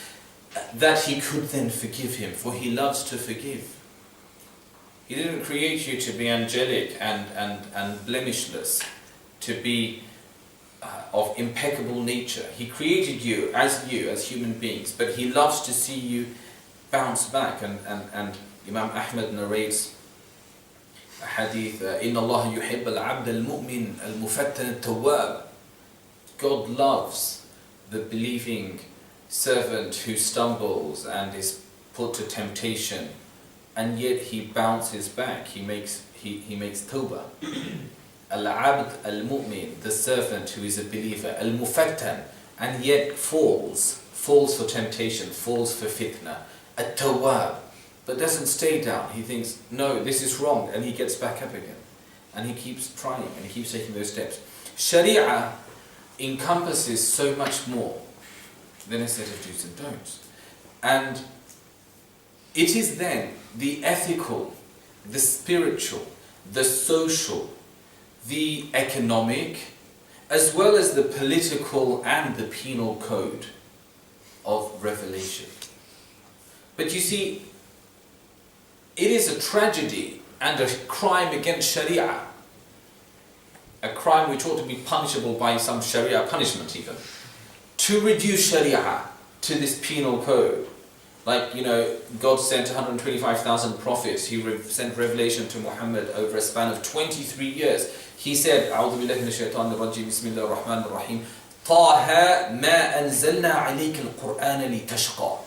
Speaker 1: that He could then forgive him, for He loves to forgive. He didn't create you to be angelic and blemishless, to be of impeccable nature. He created you as human beings, but He loves to see you bounce back. And Imam Ahmad narrates a hadith, إِنَّ اللَّهَ يُحِبَّ الْعَبْدَ الْمُؤْمِنَ الْمُفَتَّنَ التَّوَّابِ. God loves the believing servant who stumbles and is put to temptation, and yet he bounces back. He makes tawbah. Al-abd al-mu'min, the servant who is a believer, al-mufattan, and yet falls for temptation, falls for fitna. At-tawwab, but doesn't stay down. He thinks, no, this is wrong, and he gets back up again. And he keeps trying, and he keeps taking those steps. Sharia encompasses so much more than a set of do's and don'ts. And it is then the ethical, the spiritual, the social, the economic, as well as the political and the penal code of revelation. But you see, it is a tragedy and a crime against Sharia, a crime which ought to be punishable by some Sharia punishment even, to reduce Sharia to this penal code. Like, God sent 125,000 prophets. He sent revelation to Muhammad over a span of 23 years. He said, أعوذ بالله من الشيطان الرجيم بسم الله الرحمن الرحيم طه ما أنزلنا عليك القرآن لتشقى.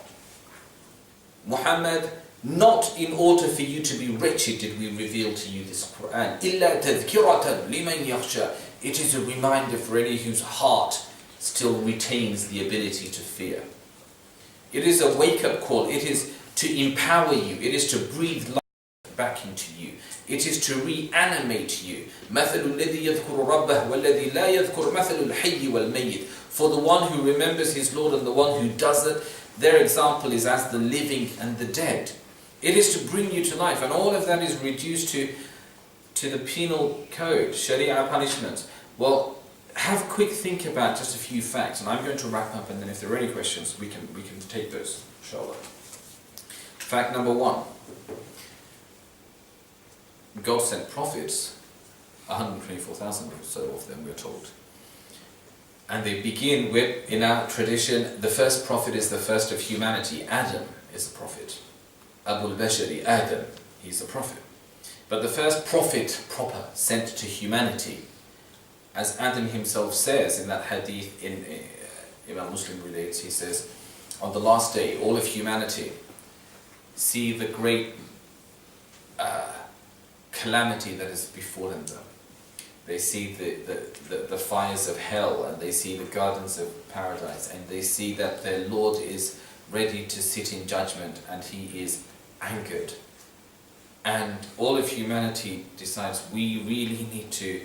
Speaker 1: Muhammad, not in order for you to be wretched did we reveal to you this Quran. إلا تذكرة لمن يخشى. It is a reminder for any whose heart still retains the ability to fear. It is a wake-up call. It is to empower you. It is to breathe life back into you. It is to reanimate you. مَثَلُ الَّذِي يَذْكُرُ رَبَّهُ وَالَّذِي لَا يَذْكُرُ مَثَلُ الْحَيِّ وَالْمَيِّتِ. For the one who remembers his Lord and the one who doesn't, their example is as the living and the dead. It is to bring you to life. And all of that is reduced to the penal code, Sharia punishments. Well, have a quick think about just a few facts, and I'm going to wrap up, and then if there are any questions, we can take those, inshallah. Fact number 1. God sent prophets, 124,000 or so of them, we're told. And they begin with, in our tradition, the first prophet is the first of humanity. Adam is a prophet. Abul Bashari, Adam, he's a prophet. But the first prophet proper sent to humanity, as Adam himself says in that hadith, Imam Muslim relates, he says, on the last day, all of humanity see the great calamity that has befallen them. They see the fires of hell, and they see the gardens of paradise, and they see that their Lord is ready to sit in judgment, and He is angered. And all of humanity decides, we really need to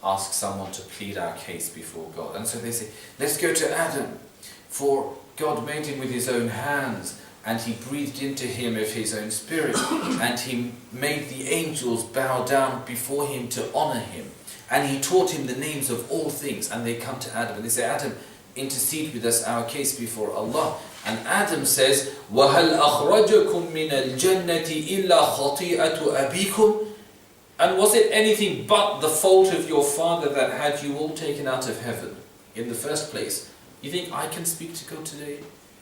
Speaker 1: ask someone to plead our case before God. And so they say, let's go to Adam, for God made him with His own hands, and He breathed into him of His own spirit, and He made the angels bow down before him to honor him, and He taught him the names of all things. And they come to Adam and they say, Adam, intercede with us our case before Allah. And Adam says, وَهَلْ أَخْرَجَكُم مِّنَ الْجَنَّةِ إِلَّا خَطِيئَةُ أَبِيكُمْ. And was it anything but the fault of your father that had you all taken out of heaven in the first place? You think I can speak to God today?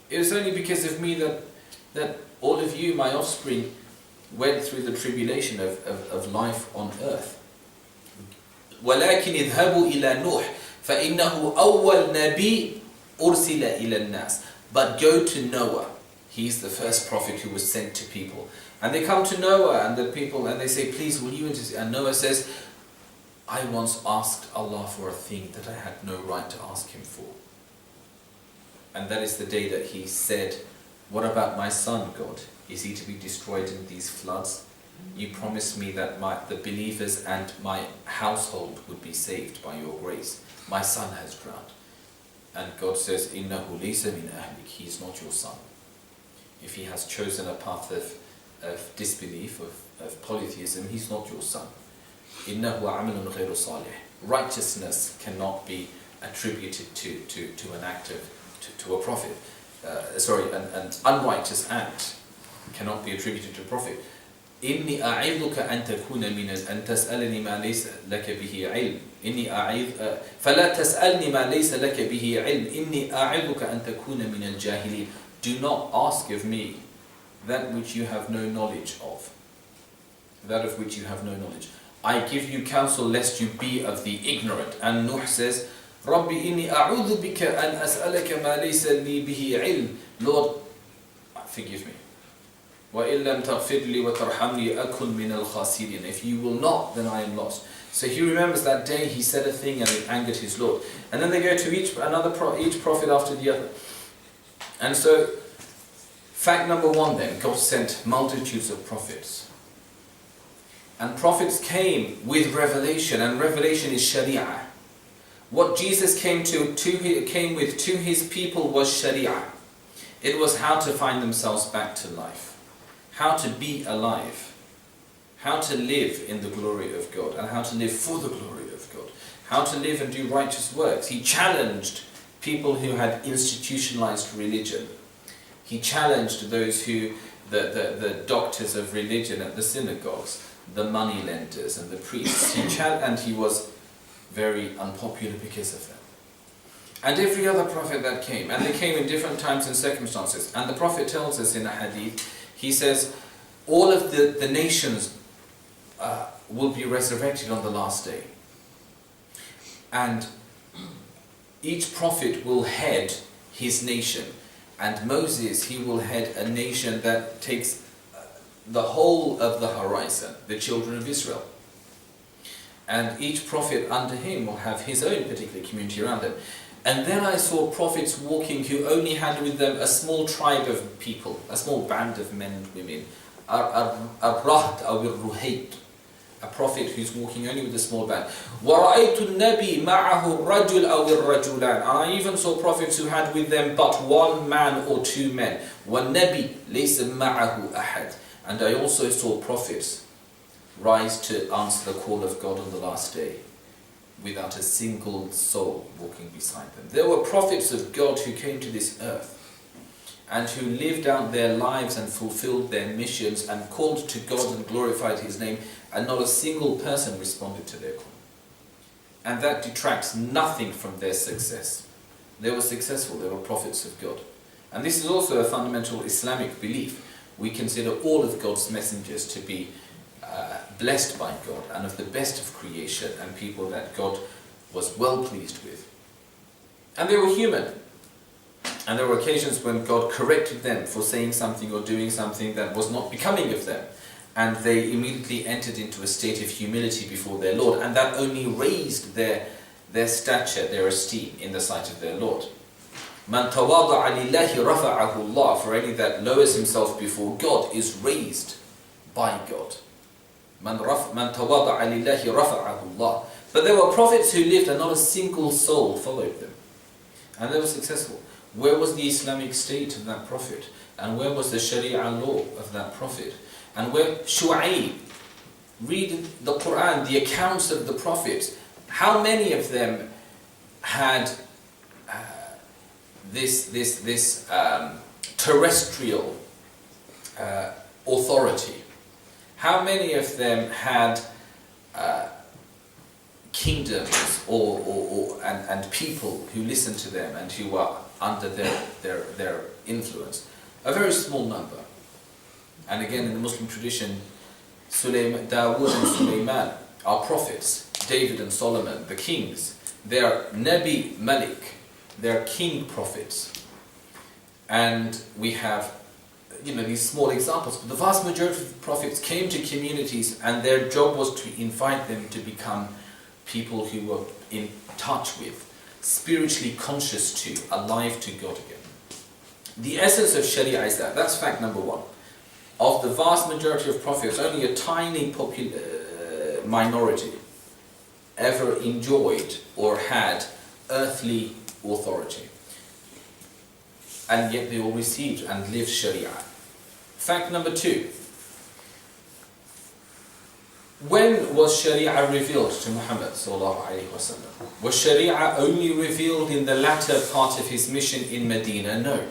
Speaker 1: It was only because of me that all of you, my offspring, went through the tribulation of life on earth. وَلَكِنْ اذْهَبُوا إِلَى نُوحٍ فَإِنَّهُ أَوَّلْ نَبِيٍّ أُرْسِلَ إِلَى النَّاسِ. But go to Noah. He's the first prophet who was sent to people. And they come to Noah and the people and they say, please will you intercede? And Noah says, I once asked Allah for a thing that I had no right to ask him for. And that is the day that he said, what about my son, God? Is he to be destroyed in these floods? You promised me that the believers and my household would be saved by your grace. My son has drowned. And God says, إِنَّهُ لَيْسَ مِنْ أَهْلِكَ. He is not your son. If he has chosen a path of disbelief, of polytheism, he's not your son. إِنَّهُ عَمَلٌ غَيْرُ صَالِحٍ. Righteousness cannot be attributed to an act to a prophet. An unrighteous act cannot be attributed to a prophet. إني أعظك أن تكون أن تسألني ما ليس لك به علم فلا تسألني ما ليس لك به علم إني أعظك أن تكون من الجاهلين. Do not ask of me that which you have no knowledge of. That of which you have no knowledge. I give you counsel lest you be of the ignorant. And Nuh says, ربي إني أعوذ بك أن أسألك ما ليس لي به علم. Lord, forgive me. وَإِن لَمْ تَغْفِرْ لِي وَتَرْحَمْنِي أَكُنْ مِنَ الْخَاسِرِينَ. If you will not, then I am lost. So he remembers that day he said a thing and it angered his Lord. And then they go to each prophet after the other. And so, fact number one then, God sent multitudes of prophets. And prophets came with revelation, and revelation is Sharia. What Jesus came with to his people was Sharia. It was how to find themselves back to life. How to be alive, how to live in the glory of God, and how to live for the glory of God, how to live and do righteous works. He challenged people who had institutionalized religion. He challenged those who, the doctors of religion at the synagogues, the money lenders and the priests. And he was very unpopular because of them. And every other prophet that came, and they came in different times and circumstances. And the prophet tells us in a hadith, he says, all of the nations will be resurrected on the last day. And each prophet will head his nation. And Moses, he will head a nation that takes the whole of the horizon, the children of Israel. And each prophet under him will have his own particular community around them. And then I saw prophets walking who only had with them a small tribe of people, a small band of men and women. A prophet who's walking only with a small band. وَرَأَيْتُ النَّبِي مَعَهُ الرَّجُلْ أَوِ الرَّجُلَانِ. And I even saw prophets who had with them but one man or two men. وَالنَّبِي لَيْسَ مَعَهُ أَحَدٍ. And I also saw prophets rise to answer the call of God on the last day, without a single soul walking beside them. There were prophets of God who came to this earth and who lived out their lives and fulfilled their missions and called to God and glorified His name, and not a single person responded to their call. And that detracts nothing from their success. They were successful, they were prophets of God. And this is also a fundamental Islamic belief. We consider all of God's messengers to be blessed by God and of the best of creation and people that God was well pleased with. And they were human. And there were occasions when God corrected them for saying something or doing something that was not becoming of them. And they immediately entered into a state of humility before their Lord. And that only raised their stature, their esteem in the sight of their Lord. مَنْ تَوَاضَعَ لِلَّهِ رَفَعَهُ اللَّهُ. For any that lowers himself before God is raised by God. مَنْ تَوَاضَعَ لِلَّهِ رَفَعَهُ اللَّهُ. But there were prophets who lived and not a single soul followed them. And they were successful. Where was the Islamic state of that prophet? And where was the Sharia law of that prophet? And where Shu'aib, read the Quran, the accounts of the prophets, how many of them had this terrestrial authority, how many of them had kingdoms and people who listened to them and who were under their influence? A very small number. And again, in the Muslim tradition, Dawood and Sulaiman are prophets. David and Solomon, the kings, they are Nabi Malik, they are king prophets. And we have, these small examples. But the vast majority of the prophets came to communities, and their job was to invite them to become people who were in touch with, spiritually conscious to, alive to God again. The essence of Sharia is that. That's fact number one. Of the vast majority of prophets, only a tiny minority ever enjoyed or had earthly authority. And yet they all received and lived Sharia. Fact number two. When was Sharia revealed to Muhammad sallallahu alaihi wasallam? Was Sharia only revealed in the latter part of his mission in Medina? No.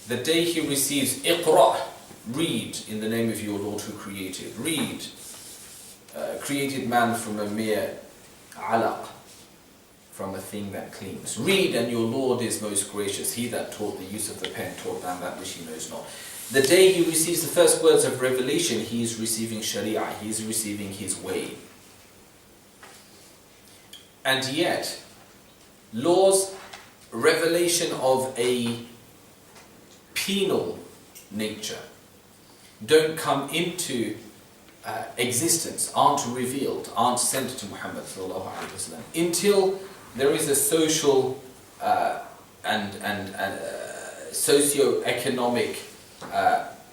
Speaker 1: The day he receives Iqra, read in the name of your Lord who created. Read, created man from a mere alaq, from a thing that clings. Read, and your Lord is most gracious. He that taught the use of the pen taught man that which he knows not. The day he receives the first words of revelation, he is receiving Sharia, he is receiving his way. And yet, laws, revelation of a penal nature, don't come into existence, aren't revealed, aren't sent to Muhammad sallallahu alaihi wasallam until there is a social and socio-economic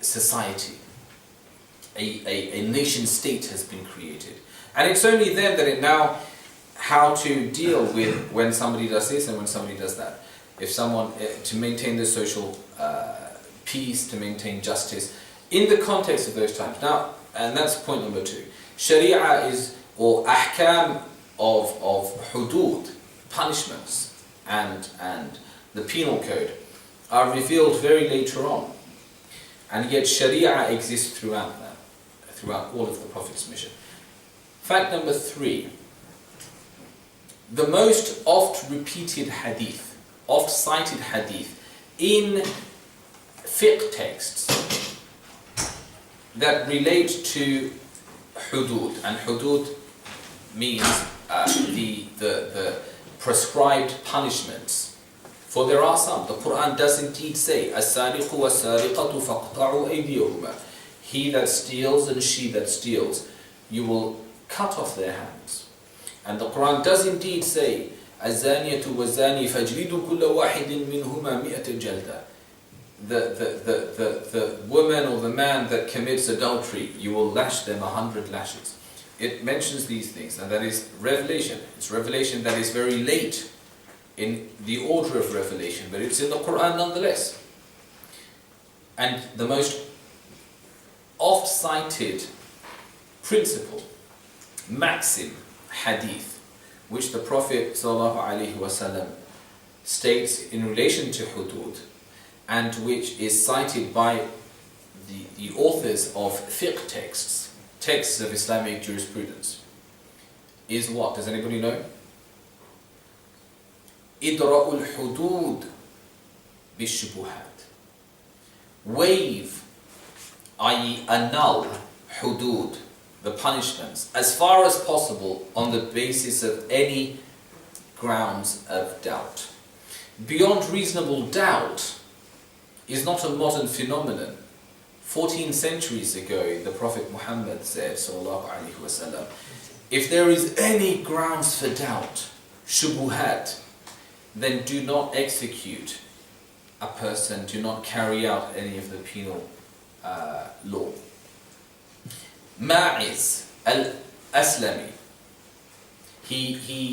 Speaker 1: society. A nation state has been created, and it's only then that it now how to deal with when somebody does this and when somebody does that. If someone to maintain the social peace, to maintain justice in the context of those times. Now, and that's point number two. Sharia is, or ahkam of hudud, punishments, and the penal code are revealed very later on. And yet Sharia exists throughout all of the Prophet's mission. Fact number three. The most oft repeated hadith, oft cited hadith in fiqh texts that relate to hudud, and hudud means the prescribed punishments. For there are some. The Quran does indeed say, "As-sariqu was-sariqatu faqta'u aydiyahuma." He that steals and she that steals, you will cut off their hands. And the Quran does indeed say, "Az-zaniyatu waz-zani fajlidu kulla wahidin minhuma mi'ata jalda." The woman or the man that commits adultery, you will lash them 100 lashes. It mentions these things, and that is revelation. It's revelation that is very late in the order of revelation, but it's in the Quran nonetheless. And the most oft cited principle, maxim, hadith, which the Prophet ﷺ states in relation to hudud, and which is cited by the authors of fiqh texts of Islamic jurisprudence, is what? Does anybody know? Idra'ul hudud bishubuhat. Waive, i.e. annul, hudud, the punishments, as far as possible on the basis of any grounds of doubt. Beyond reasonable doubt is not a modern phenomenon. 14 centuries ago, the Prophet Muhammad said, sallallahu alaihi wasallam, if there is any grounds for doubt, shubuhat, then do not execute a person, do not carry out any of the penal law. Ma'iz al-Aslami, in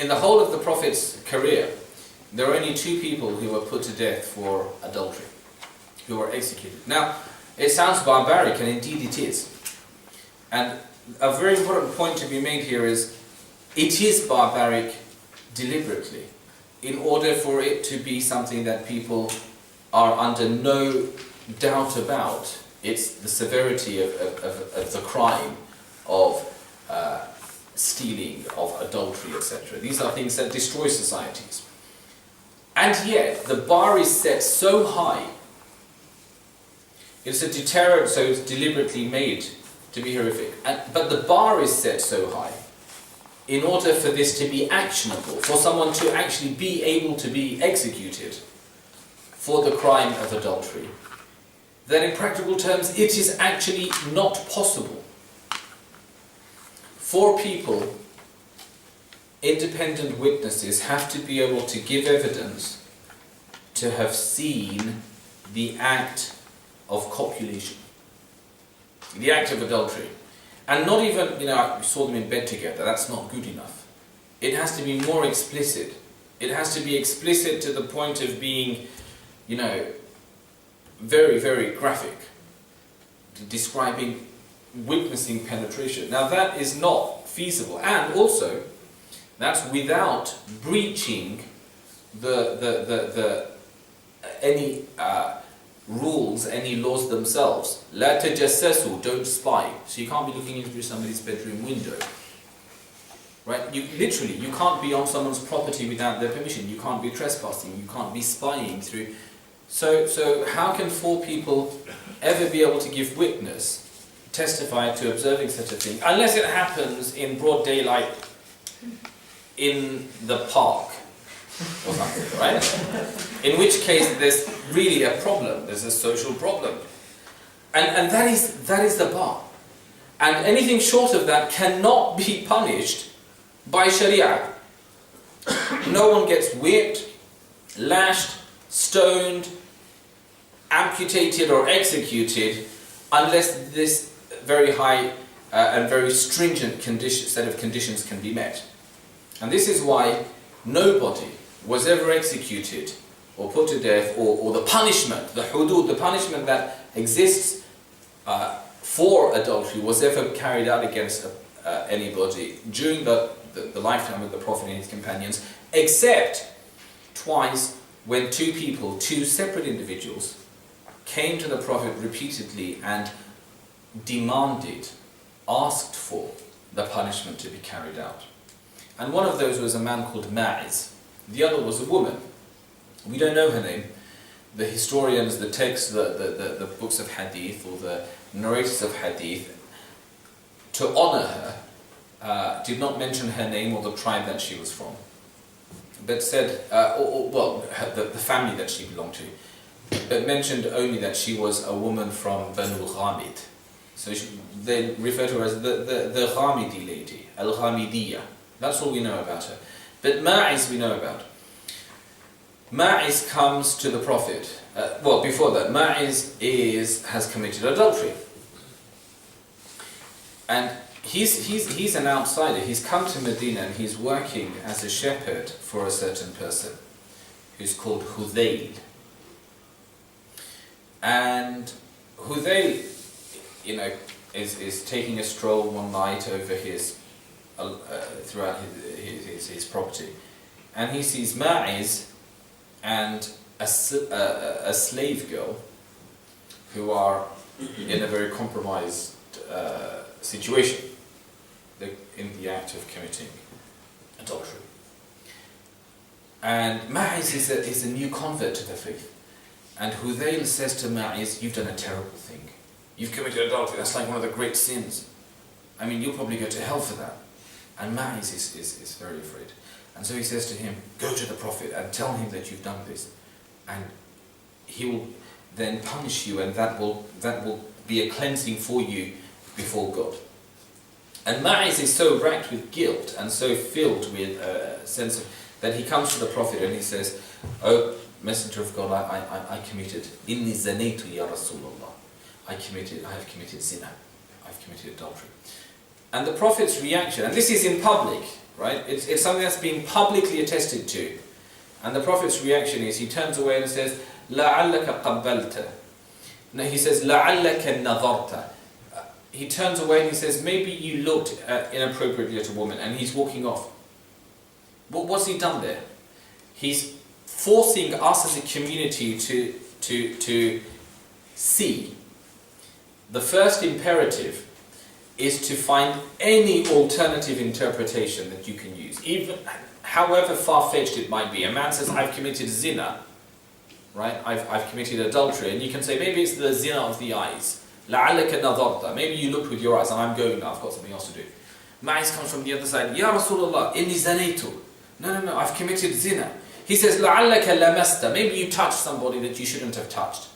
Speaker 1: the whole of the Prophet's career, there are only two people who were put to death for adultery, who were executed. Now, it sounds barbaric, and indeed it is. And a very important point to be made here is, it is barbaric deliberately. in order for it to be something that people are under no doubt about, it's the severity of the crime of stealing, of adultery, etc. These are things that destroy societies. And yet, the bar is set so high, it's a deterrent, so it's deliberately made to be horrific. But the bar is set so high, in order for this to be actionable, for someone to actually be able to be executed for the crime of adultery, that in practical terms it is actually not possible for people, independent witnesses, have to be able to give evidence to have seen the act of copulation, the act of adultery. And not even, you saw them in bed together, that's not good enough. It has to be more explicit. It has to be explicit to the point of being, very, very graphic, describing witnessing penetration. Now that is not feasible, and also that's without breaching any rules, any laws themselves. La tajassasu, don't spy. So you can't be looking into somebody's bedroom window. Right? You can't be on someone's property without their permission. You can't be trespassing. You can't be spying through. So how can four people ever be able to give witness, testify to observing such a thing, unless it happens in broad daylight in the park or something, right? In which case there's really a problem, there's a social problem. And that is the bar. And anything short of that cannot be punished by Sharia. No one gets whipped, lashed, stoned, amputated or executed unless this very high and very stringent set of conditions can be met. And this is why nobody was ever executed or put to death, or the punishment, the hudud, the punishment that exists for adultery was ever carried out against anybody during the lifetime of the Prophet and his companions, except twice when two separate individuals, came to the Prophet repeatedly and asked for the punishment to be carried out. And one of those was a man called Ma'iz. The other was a woman. We don't know her name. The historians, the texts, the books of hadith, or the narrators of hadith, to honor her, did not mention her name or the tribe that she was from, but said, the family that she belonged to, but mentioned only that she was a woman from Banu Ghamid. So they refer to her as the Ghamidi lady, Al-Ghamidiyya. That's all we know about her. But Ma'iz we know about. Ma'iz comes to the Prophet. Before that, Ma'iz has committed adultery. And he's an outsider. He's come to Medina and he's working as a shepherd for a certain person who's called Hudayl. And Hudayl, is taking a stroll one night over throughout his property, and he sees Ma'iz and a slave girl who are in a very compromised situation, in the act of committing adultery. And Ma'iz is a new convert to the faith. And Hudayl says to Ma'iz, "You've done a terrible thing. You've committed adultery. That's like one of the great sins. I mean, you'll probably go to hell for that." And Ma'iz is very afraid. And so he says to him, "Go to the Prophet and tell him that you've done this. And he will then punish you, and that will be a cleansing for you before God." And Ma'iz is so racked with guilt and so filled with a sense of that he comes to the Prophet and he says, "Oh, Messenger of God, I committed, Inni zanaytu ya Rasulullah. I have committed zina. I've committed adultery." And the Prophet's reaction, and this is in public, right? It's something that's being publicly attested to. And the Prophet's reaction is, he turns away and says, لَعَلَّكَ قَبَّلْتَ. No, he says, لَعَلَّكَ نَظَرْتَ. He turns away and he says, maybe you looked inappropriately at a woman, and he's walking off. What's he done there? he's forcing us as a community to see. The first imperative is to find any alternative interpretation that you can use, even however far-fetched it might be. A man says, I've committed zina, right? I've committed adultery, and you can say, maybe it's the zina of the eyes. لَعَلَّكَ نَظَرْتَ. Maybe you looked with your eyes, and I'm going now, I've got something else to do. Ma'iz comes from the other side, Ya Rasulullah, inni zanaytu. No, I've committed zina. He says, لَعَلَّكَ لَمَسْتَ. Maybe you touched somebody that you shouldn't have touched.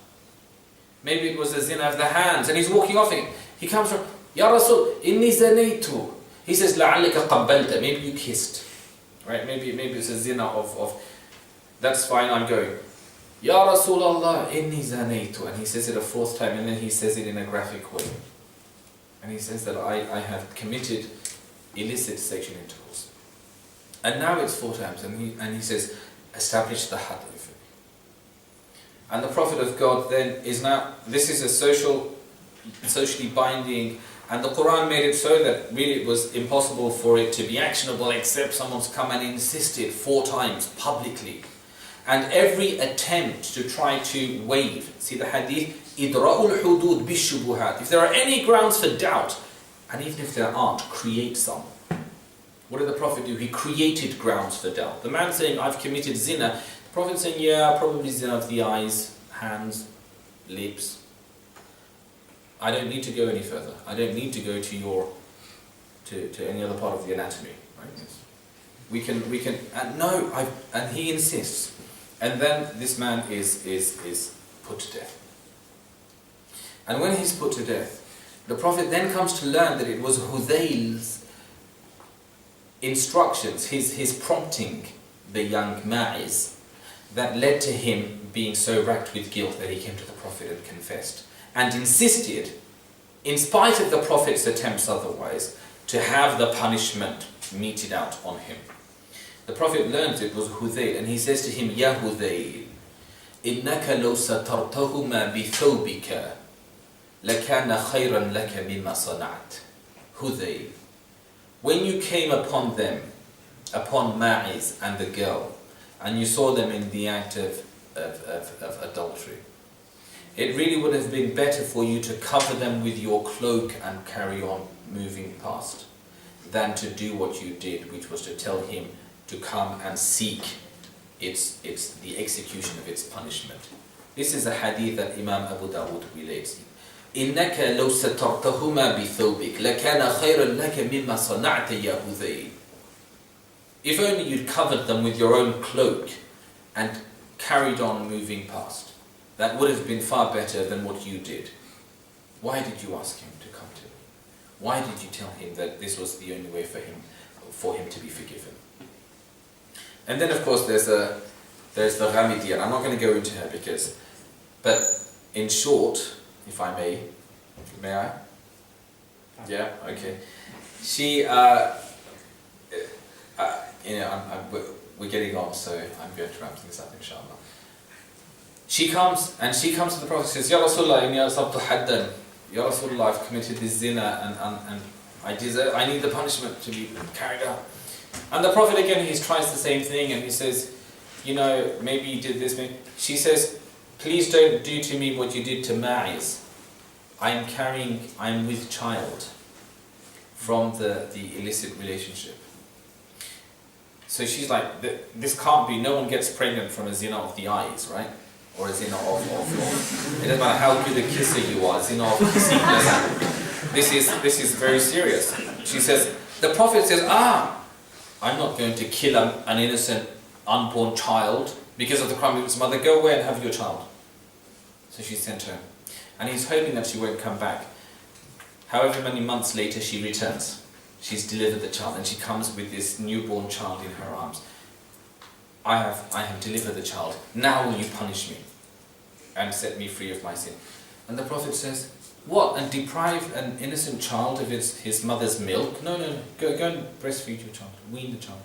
Speaker 1: Maybe it was a zina of the hands, and he's walking off it. He comes from, Ya Rasul, inni zanaytu. He says, لَعَلَّكَ قَبَّلْتَ. Maybe you kissed. Right? Maybe it's a zina of that's fine, I'm going. Ya Rasulullah, inni zanaytu. And he says it a fourth time, and then he says it in a graphic way. And he says that I have committed illicit sexual intercourse. And now it's 4 times, and he says, establish the hadd over me. And the Prophet of God then is now, this is a socially binding, and the Quran made it so that really it was impossible for it to be actionable except someone's come and insisted 4 times publicly. And every attempt to try to waive, see the hadith, idra'ul hudud bishubuhat. If there are any grounds for doubt, and even if there aren't, create some. What did the Prophet do? He created grounds for doubt. The man saying, I've committed zina, the Prophet saying, yeah, probably zina of the eyes, hands, lips. I don't need to go any further. I don't need to go to any other part of the anatomy. Right? We can, and he insists. And then this man is put to death. And when he's put to death, the Prophet then comes to learn that it was Hudhayl's instructions, his prompting the young Ma'iz, that led to him being so racked with guilt that he came to the Prophet and confessed, and insisted, in spite of the Prophet's attempts otherwise, to have the punishment meted out on him. The Prophet learns it was Hudhayl, and he says to him, Ya Hudhayl, إِنَّكَ لَوْ سَتَرْتَهُمَا بِثَوْبِكَ لَكَانَ خَيْرًا لَكَ مِمَّا صَنَعْتَ. Hudhayl, when you came upon them, upon Ma'iz and the girl, and you saw them in the act of adultery, it really would have been better for you to cover them with your cloak and carry on moving past, than to do what you did, which was to tell him to come and seek the execution of its punishment. This is a hadith that Imam Abu Dawud relates. إِنَّكَ لَوْ سَتَرْتَهُمَا بِثَوْبِكَ لَكَانَ خَيْرًا لَكَ مِمَّا صَنَعْتَ يَا هُذَيْلِ. If only you'd covered them with your own cloak and carried on moving past, that would have been far better than what you did. Why did you ask him to come to me? Why did you tell him that this was the only way for him to be forgiven? And then of course there's the Ghamidiyya, and I'm not going to go into her but in short, if I may I? Yeah, okay. She, we're getting on, so I'm going to wrap things up, inshallah. She comes to the Prophet and says, Ya Rasulullah, inni asabtu haddan. Ya Rasulullah, I've committed this zina and I need the punishment to be carried out. And the Prophet again, he tries the same thing, and he says, maybe you did this. She says, please don't do to me what you did to Ma'iz. I'm with child from the illicit relationship. So she's like, this can't be, no one gets pregnant from a zina of the eyes, right? Or a zina of it doesn't matter how good a kisser you are, zina of kissing. This is very serious. She says, the Prophet says, I'm not going to kill an innocent unborn child because of the crime of its mother. Go away and have your child. So she sent her. And he's hoping that she won't come back. However many months later she returns. She's delivered the child, and she comes with this newborn child in her arms. I have delivered the child. Now will you punish me and set me free of my sin? And the Prophet says, what? And deprive an innocent child of his mother's milk? No. Go and breastfeed your child. Wean the child.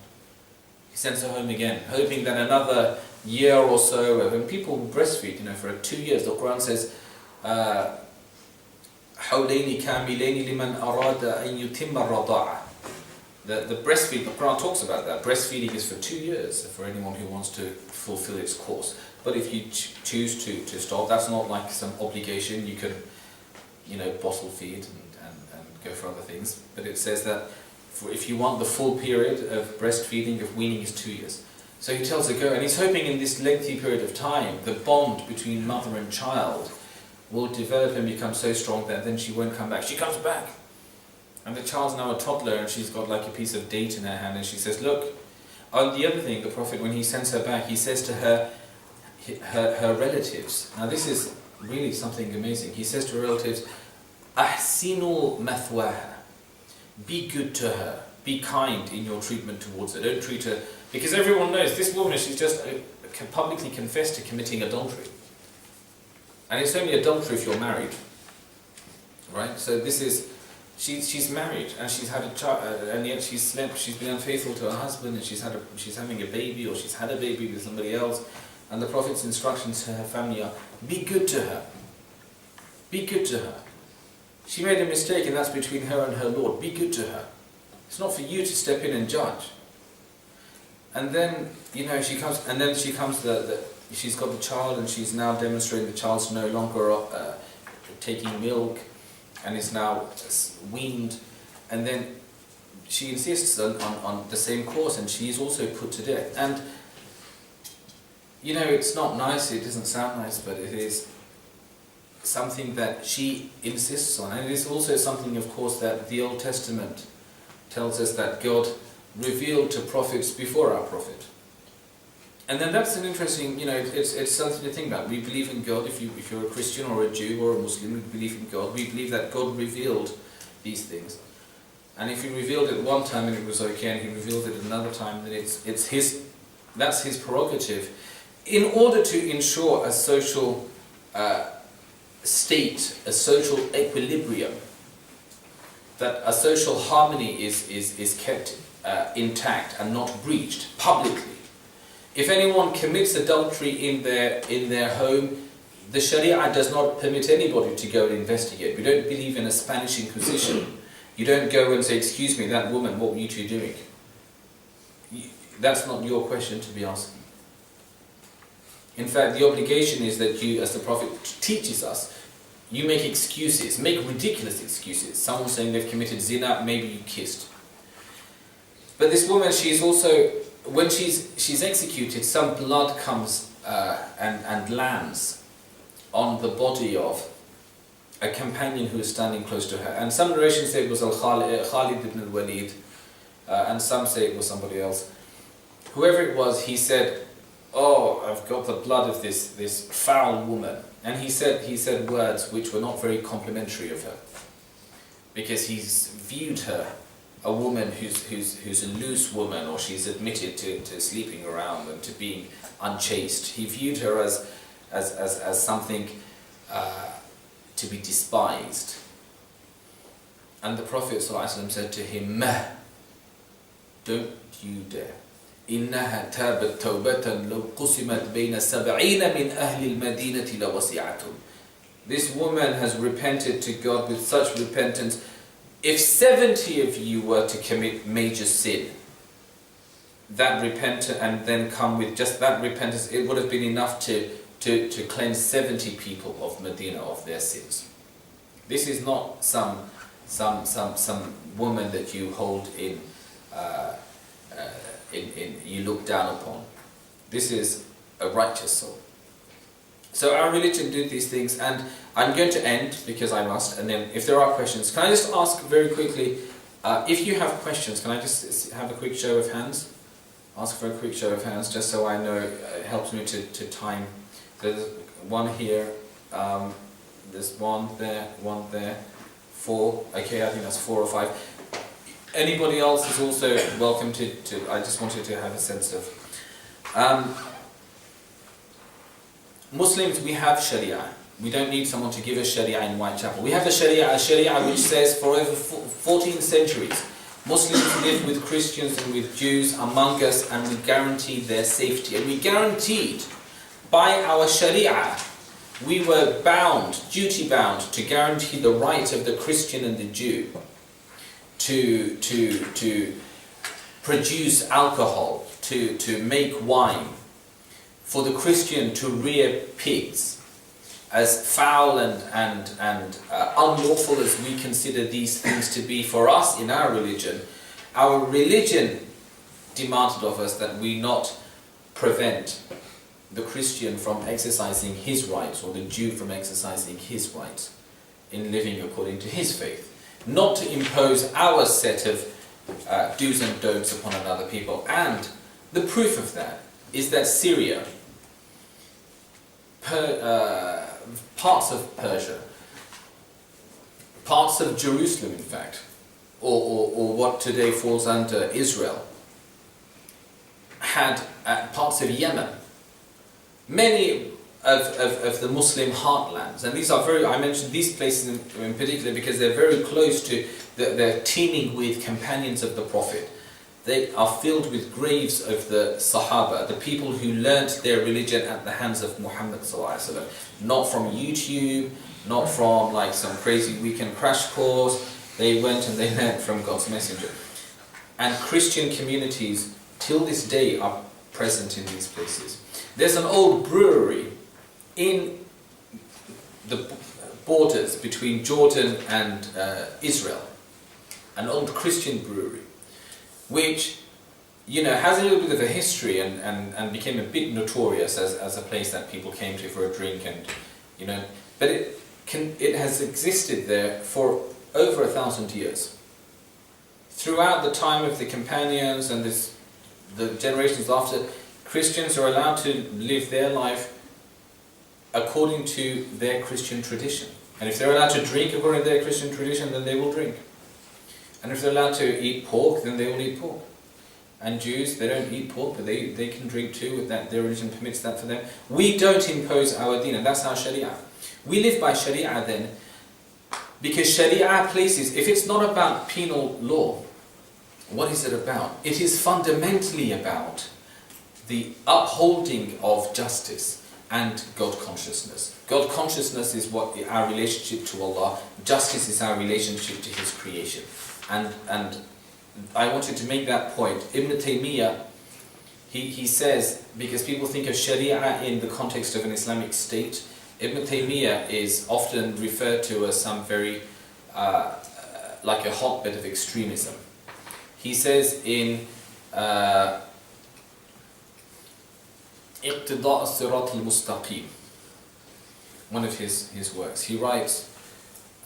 Speaker 1: He sends her home again, hoping that another year or so, when people breastfeed, for 2 years, the Quran says, حولين كاملين لمن أراد أن يتم الرضاعة. The breastfeeding, the Quran talks about that. Breastfeeding is for 2 years for anyone who wants to fulfill its course. But if you choose to stop, that's not like some obligation. You can, bottle feed and go for other things. But it says that if you want the full period of breastfeeding, of weaning, is 2 years. So he tells her go, and he's hoping in this lengthy period of time, the bond between mother and child will develop and become so strong that then she won't come back. She comes back. And the child's now a toddler and she's got like a piece of date in her hand and she says, look, on the other thing, the Prophet, when he sends her back, he says to her relatives, now this is really something amazing, he says to her relatives, Ahsinu mathwaha, be good to her, be kind in your treatment towards her, don't treat her, because everyone knows this woman, she's just publicly confessed to committing adultery. And it's only adultery if you're married, right? So this is, she's married and she's had a child, and yet she's been unfaithful to her husband, and she's having a baby, or she's had a baby with somebody else. And the Prophet's instructions to her family are, be good to her. Be good to her. She made a mistake and that's between her and her Lord. Be good to her. It's not for you to step in and judge. And then, she's got the child and she's now demonstrating the child's no longer taking milk and is now weaned. And then she insists on the same course and she is also put to death. And it's not nice, it doesn't sound nice, but it is something that she insists on. And it is also something, of course, that the Old Testament tells us that God revealed to prophets before our prophet. And then that's an interesting, it's something to think about. We believe in God. If you're a Christian or a Jew or a Muslim, we believe in God. We believe that God revealed these things. And if he revealed it one time and it was okay, and he revealed it another time, then that's his prerogative. In order to ensure a social state, a social equilibrium, that a social harmony is kept intact and not breached publicly. If anyone commits adultery in their home, the Sharia does not permit anybody to go and investigate. We don't believe in a Spanish Inquisition. You don't go and say, excuse me, that woman, what were you two doing? That's not your question to be asking. In fact, the obligation is that you, as the Prophet teaches us, you make excuses, make ridiculous excuses. Someone saying they've committed zina, maybe you kissed. But this woman, she's also, when she's executed, some blood comes and lands on the body of a companion who is standing close to her. And some narrations say it was Khalid ibn al-Walid, and some say it was somebody else. Whoever it was, he said, oh, I've got the blood of this foul woman. And he said words which were not very complimentary of her, because he's viewed her, a woman who's a loose woman, or she's admitted to sleeping around and to being unchaste. He viewed her as something to be despised. And the Prophet ﷺ said to him, "Mah, don't you dare. إنها تابت توبة لو قسمت بين 70 من أهل المدينة لوسعتهم." This woman has repented to God with such repentance. If 70 of you were to commit major sin, that repentance, and then come with just that repentance, it would have been enough to cleanse 70 people of Medina of their sins. This is not some woman that you hold in you look down upon. This is a righteous soul. So our religion did these things, and I'm going to end because I must, and then if there are questions, can I just ask very quickly, if you have questions, can I just have a quick show of hands? Ask for a quick show of hands, just so I know, it helps me to time. There's one here, there's one there, 4, okay, I think that's 4 or 5. Anybody else is also welcome to I just wanted to have a sense of. Muslims, we have Sharia. We don't need someone to give us Sharia in Whitechapel. We have a Sharia which says for over 14 centuries, Muslims live with Christians and with Jews among us, and we guaranteed their safety. And we guaranteed, by our Sharia, we were bound, duty bound, to guarantee the right of the Christian and the Jew to produce alcohol, to make wine, for the Christian to rear pigs, as foul and unlawful as we consider these things to be for us in our religion demanded of us that we not prevent the Christian from exercising his rights, or the Jew from exercising his rights in living according to his faith. Not to impose our set of do's and don'ts upon another people. And the proof of that is that Syria, parts of Persia, parts of Jerusalem in fact, or what today falls under Israel, had parts of Yemen, many of the Muslim heartlands, and these are I mentioned these places in particular because they're very close to, they're teeming with companions of the Prophet. They are filled with graves of the Sahaba, the people who learnt their religion at the hands of Muhammad ﷺ. Not from YouTube, not from like some crazy weekend crash course. They went and they learnt from God's messenger. And Christian communities till this day are present in these places. There's an old brewery in the borders between Jordan and Israel, an old Christian brewery, which, you know, has a little bit of a history and became a bit notorious as a place that people came to for a drink, and, you know, but it has existed there for over 1,000 years. Throughout the time of the companions and the generations after, Christians are allowed to live their life according to their Christian tradition. And if they're allowed to drink according to their Christian tradition, then they will drink. And if they're allowed to eat pork, then they will eat pork. And Jews, they don't eat pork, but they can drink too, that their religion permits that for them. We don't impose our deen, and that's our Sharia. We live by Sharia then, because Sharia places, if it's not about penal law, what is it about? It is fundamentally about the upholding of justice and God consciousness. God consciousness is what our relationship to Allah, justice is our relationship to His creation. And I wanted to make that point. Ibn Taymiyyah, he says, because people think of Sharia in the context of an Islamic state, Ibn Taymiyyah is often referred to as some very, like a hotbed of extremism. He says in اقتضاء الصراط المستقيم, one of his works, he writes,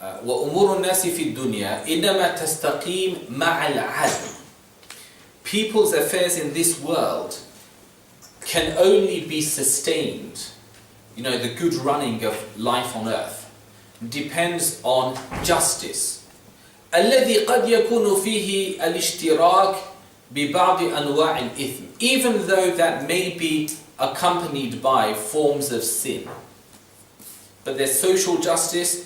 Speaker 1: وأمور الناس في الدنيا إنما تستقيم مع العدل. People's affairs in this world can only be sustained, you know, the good running of life on earth depends on justice. الذي قد يكون فيه الاشتراك ببعض أنواع الإثم, even though that may be accompanied by forms of sin. But there's social justice,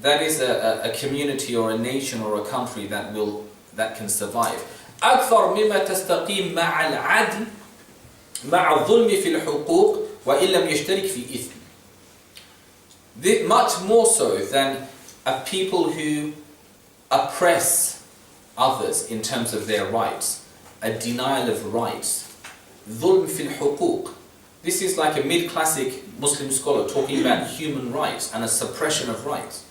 Speaker 1: that is a community or a nation or a country that can survive. أكثر مما تستقيم مع العدل مع الظلم في الحقوق وإن لم يشترك في إثم. Much more so than a people who oppress others in terms of their rights, a denial of rights. ظلم في الحقوق. This is like a mid-classic Muslim scholar talking about human rights and a suppression of rights.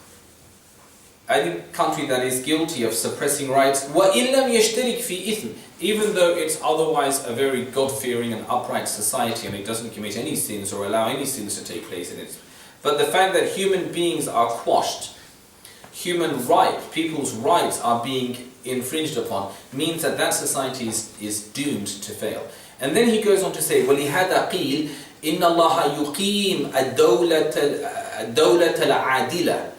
Speaker 1: Any country that is guilty of suppressing rights, وَإِن لَمْ يَشْتَرِكْ فِي إِثْمٍ, even though it's otherwise a very God-fearing and upright society and it doesn't commit any sins or allow any sins to take place in it. But the fact that human beings are quashed, human rights, people's rights are being infringed upon, means that that society is doomed to fail. And then he goes on to say, وَلِهَذَا قِيلْ إِنَّ اللَّهَ يُقِيمُ الدَّوْلَةَ الْعَادِلَةَ.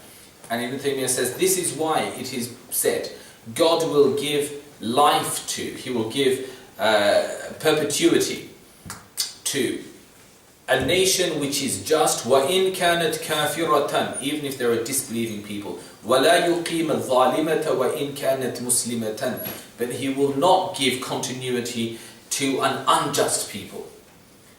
Speaker 1: And Ibn Taymiyyah says, this is why it is said, God will give life to, He will give perpetuity to a nation which is just, وَإِن كَانَتْ كَافِرَةً, even if there are disbelieving people, وَلَا يُقِيمَ الظَّالِمَةَ وَإِن كَانَتْ مُسْلِمَةً, but He will not give continuity to an unjust people.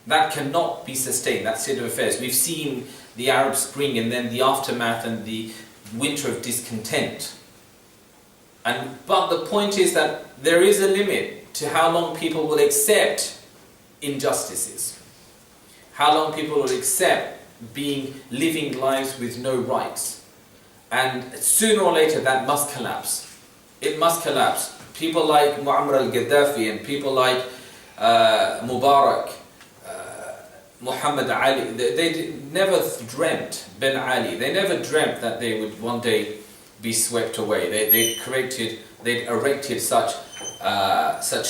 Speaker 1: That cannot be sustained, that state of affairs. We've seen the Arab Spring and then the aftermath and the winter of discontent. But the point is that there is a limit to how long people will accept injustices, how long people will accept living lives with no rights. And sooner or later that must collapse. It must collapse. People like Muammar al-Gaddafi and people like Mubarak, Muhammad Ali, they never dreamt, Ben Ali, they never dreamt that they would one day be swept away. They'd erected such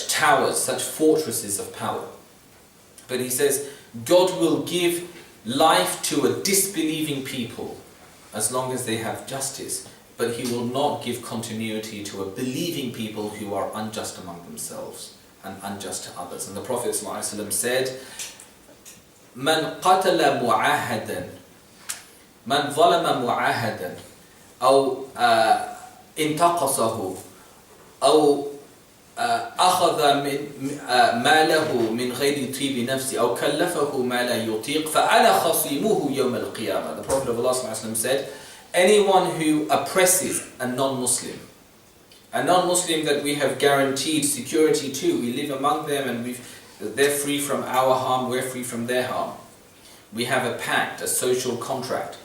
Speaker 1: towers, such fortresses of power. But he says, God will give life to a disbelieving people as long as they have justice, but He will not give continuity to a believing people who are unjust among themselves and unjust to others. And the Prophet ﷺ said, من قتل معاهدا من ظلم معاهدا أو انتقصه أو أخذ ماله من غير طيب نفسه أو كلفه ما لا يطيق فأنا خصيمه يوم القيامة. The Prophet of Allah ﷺ said, anyone who oppresses a non-Muslim that we have guaranteed security to, we live among them and they're free from our harm, we're free from their harm. We have a pact, a social contract.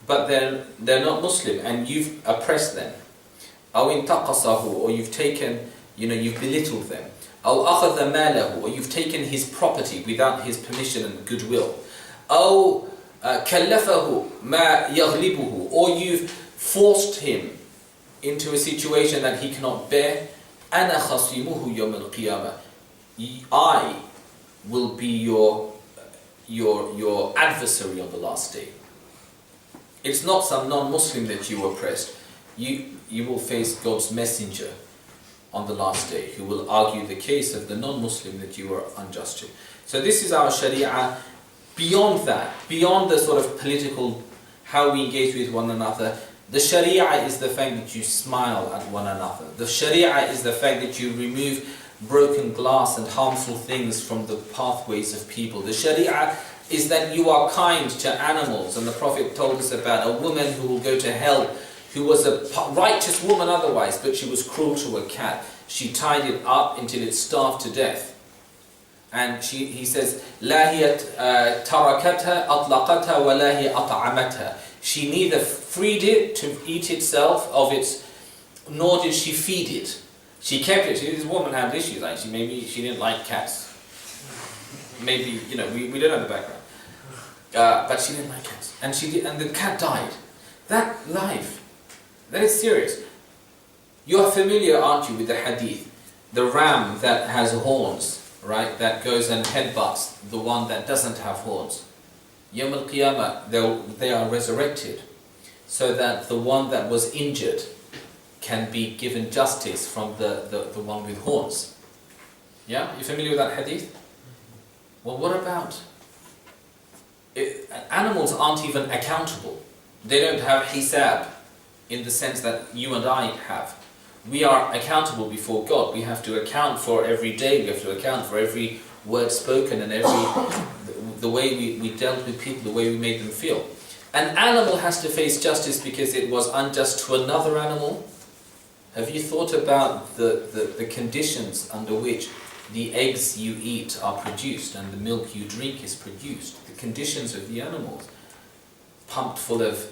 Speaker 1: But they're not Muslim and you've oppressed them. أو انتقصه, or you've taken, you've belittled them. أو أخذ ماله, or you've taken his property without his permission and goodwill. أو كلفه ما يغلبه, or you've forced him into a situation that he cannot bear. أنا خصيمه يوم القيامة. I will be your adversary on the last day. It's not some non-Muslim that you oppressed. You will face God's messenger on the last day, who will argue the case of the non-Muslim that you were unjust to. So this is our Sharia. Beyond that, beyond the sort of political, how we engage with one another, the Sharia is the fact that you smile at one another. The Sharia is the fact that you remove broken glass and harmful things from the pathways of people. The Sharia is that you are kind to animals, and the Prophet told us about a woman who will go to hell, who was a righteous woman otherwise, but she was cruel to a cat. She tied it up until it starved to death. And he says, لا هي تركتها أطلقتها ولا هي أطعمتها. She neither freed it to eat itself of its, nor did she feed it. She kept it. This woman had issues. Actually, maybe she didn't like cats. Maybe, we don't know the background. But she didn't like cats. And the cat died. That life, that is serious. You are familiar, aren't you, with the hadith? The ram that has horns, right, that goes and headbutts the one that doesn't have horns. Yawm al-Qiyamah, they are resurrected so that the one that was injured can be given justice from the one with horns. Yeah? You familiar with that hadith? Well, what about... animals aren't even accountable. They don't have hisab in the sense that you and I have. We are accountable before God. We have to account for every day. We have to account for every word spoken and the way we dealt with people, the way we made them feel. An animal has to face justice because it was unjust to another animal. Have you thought about the conditions under which the eggs you eat are produced and the milk you drink is produced? The conditions of the animals, pumped full of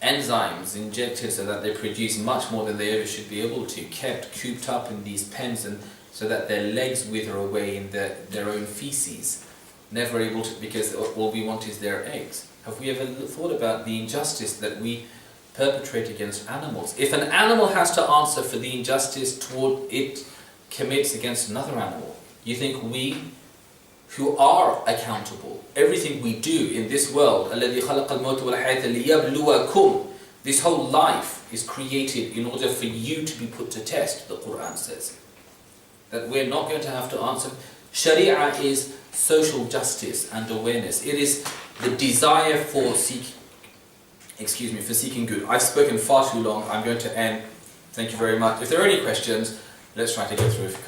Speaker 1: enzymes injected so that they produce much more than they ever should be able to, kept cooped up in these pens and so that their legs wither away in their own feces, never able to, because all we want is their eggs. Have we ever thought about the injustice that we perpetrate against animals? If an animal has to answer for the injustice toward it commits against another animal, you think we who are accountable, everything we do in this world, الَّذِي خَلَقَ الْمَوْتَ وَالْحَيَاةَ لِيَبْلُوَكُمْ, this whole life is created in order for you to be put to test, the Quran says. That we're not going to have to answer. Sharia is social justice and awareness. It is the desire for seeking good. I've spoken far too long. I'm going to end. Thank you very much. If there are any questions, let's try to get through a couple.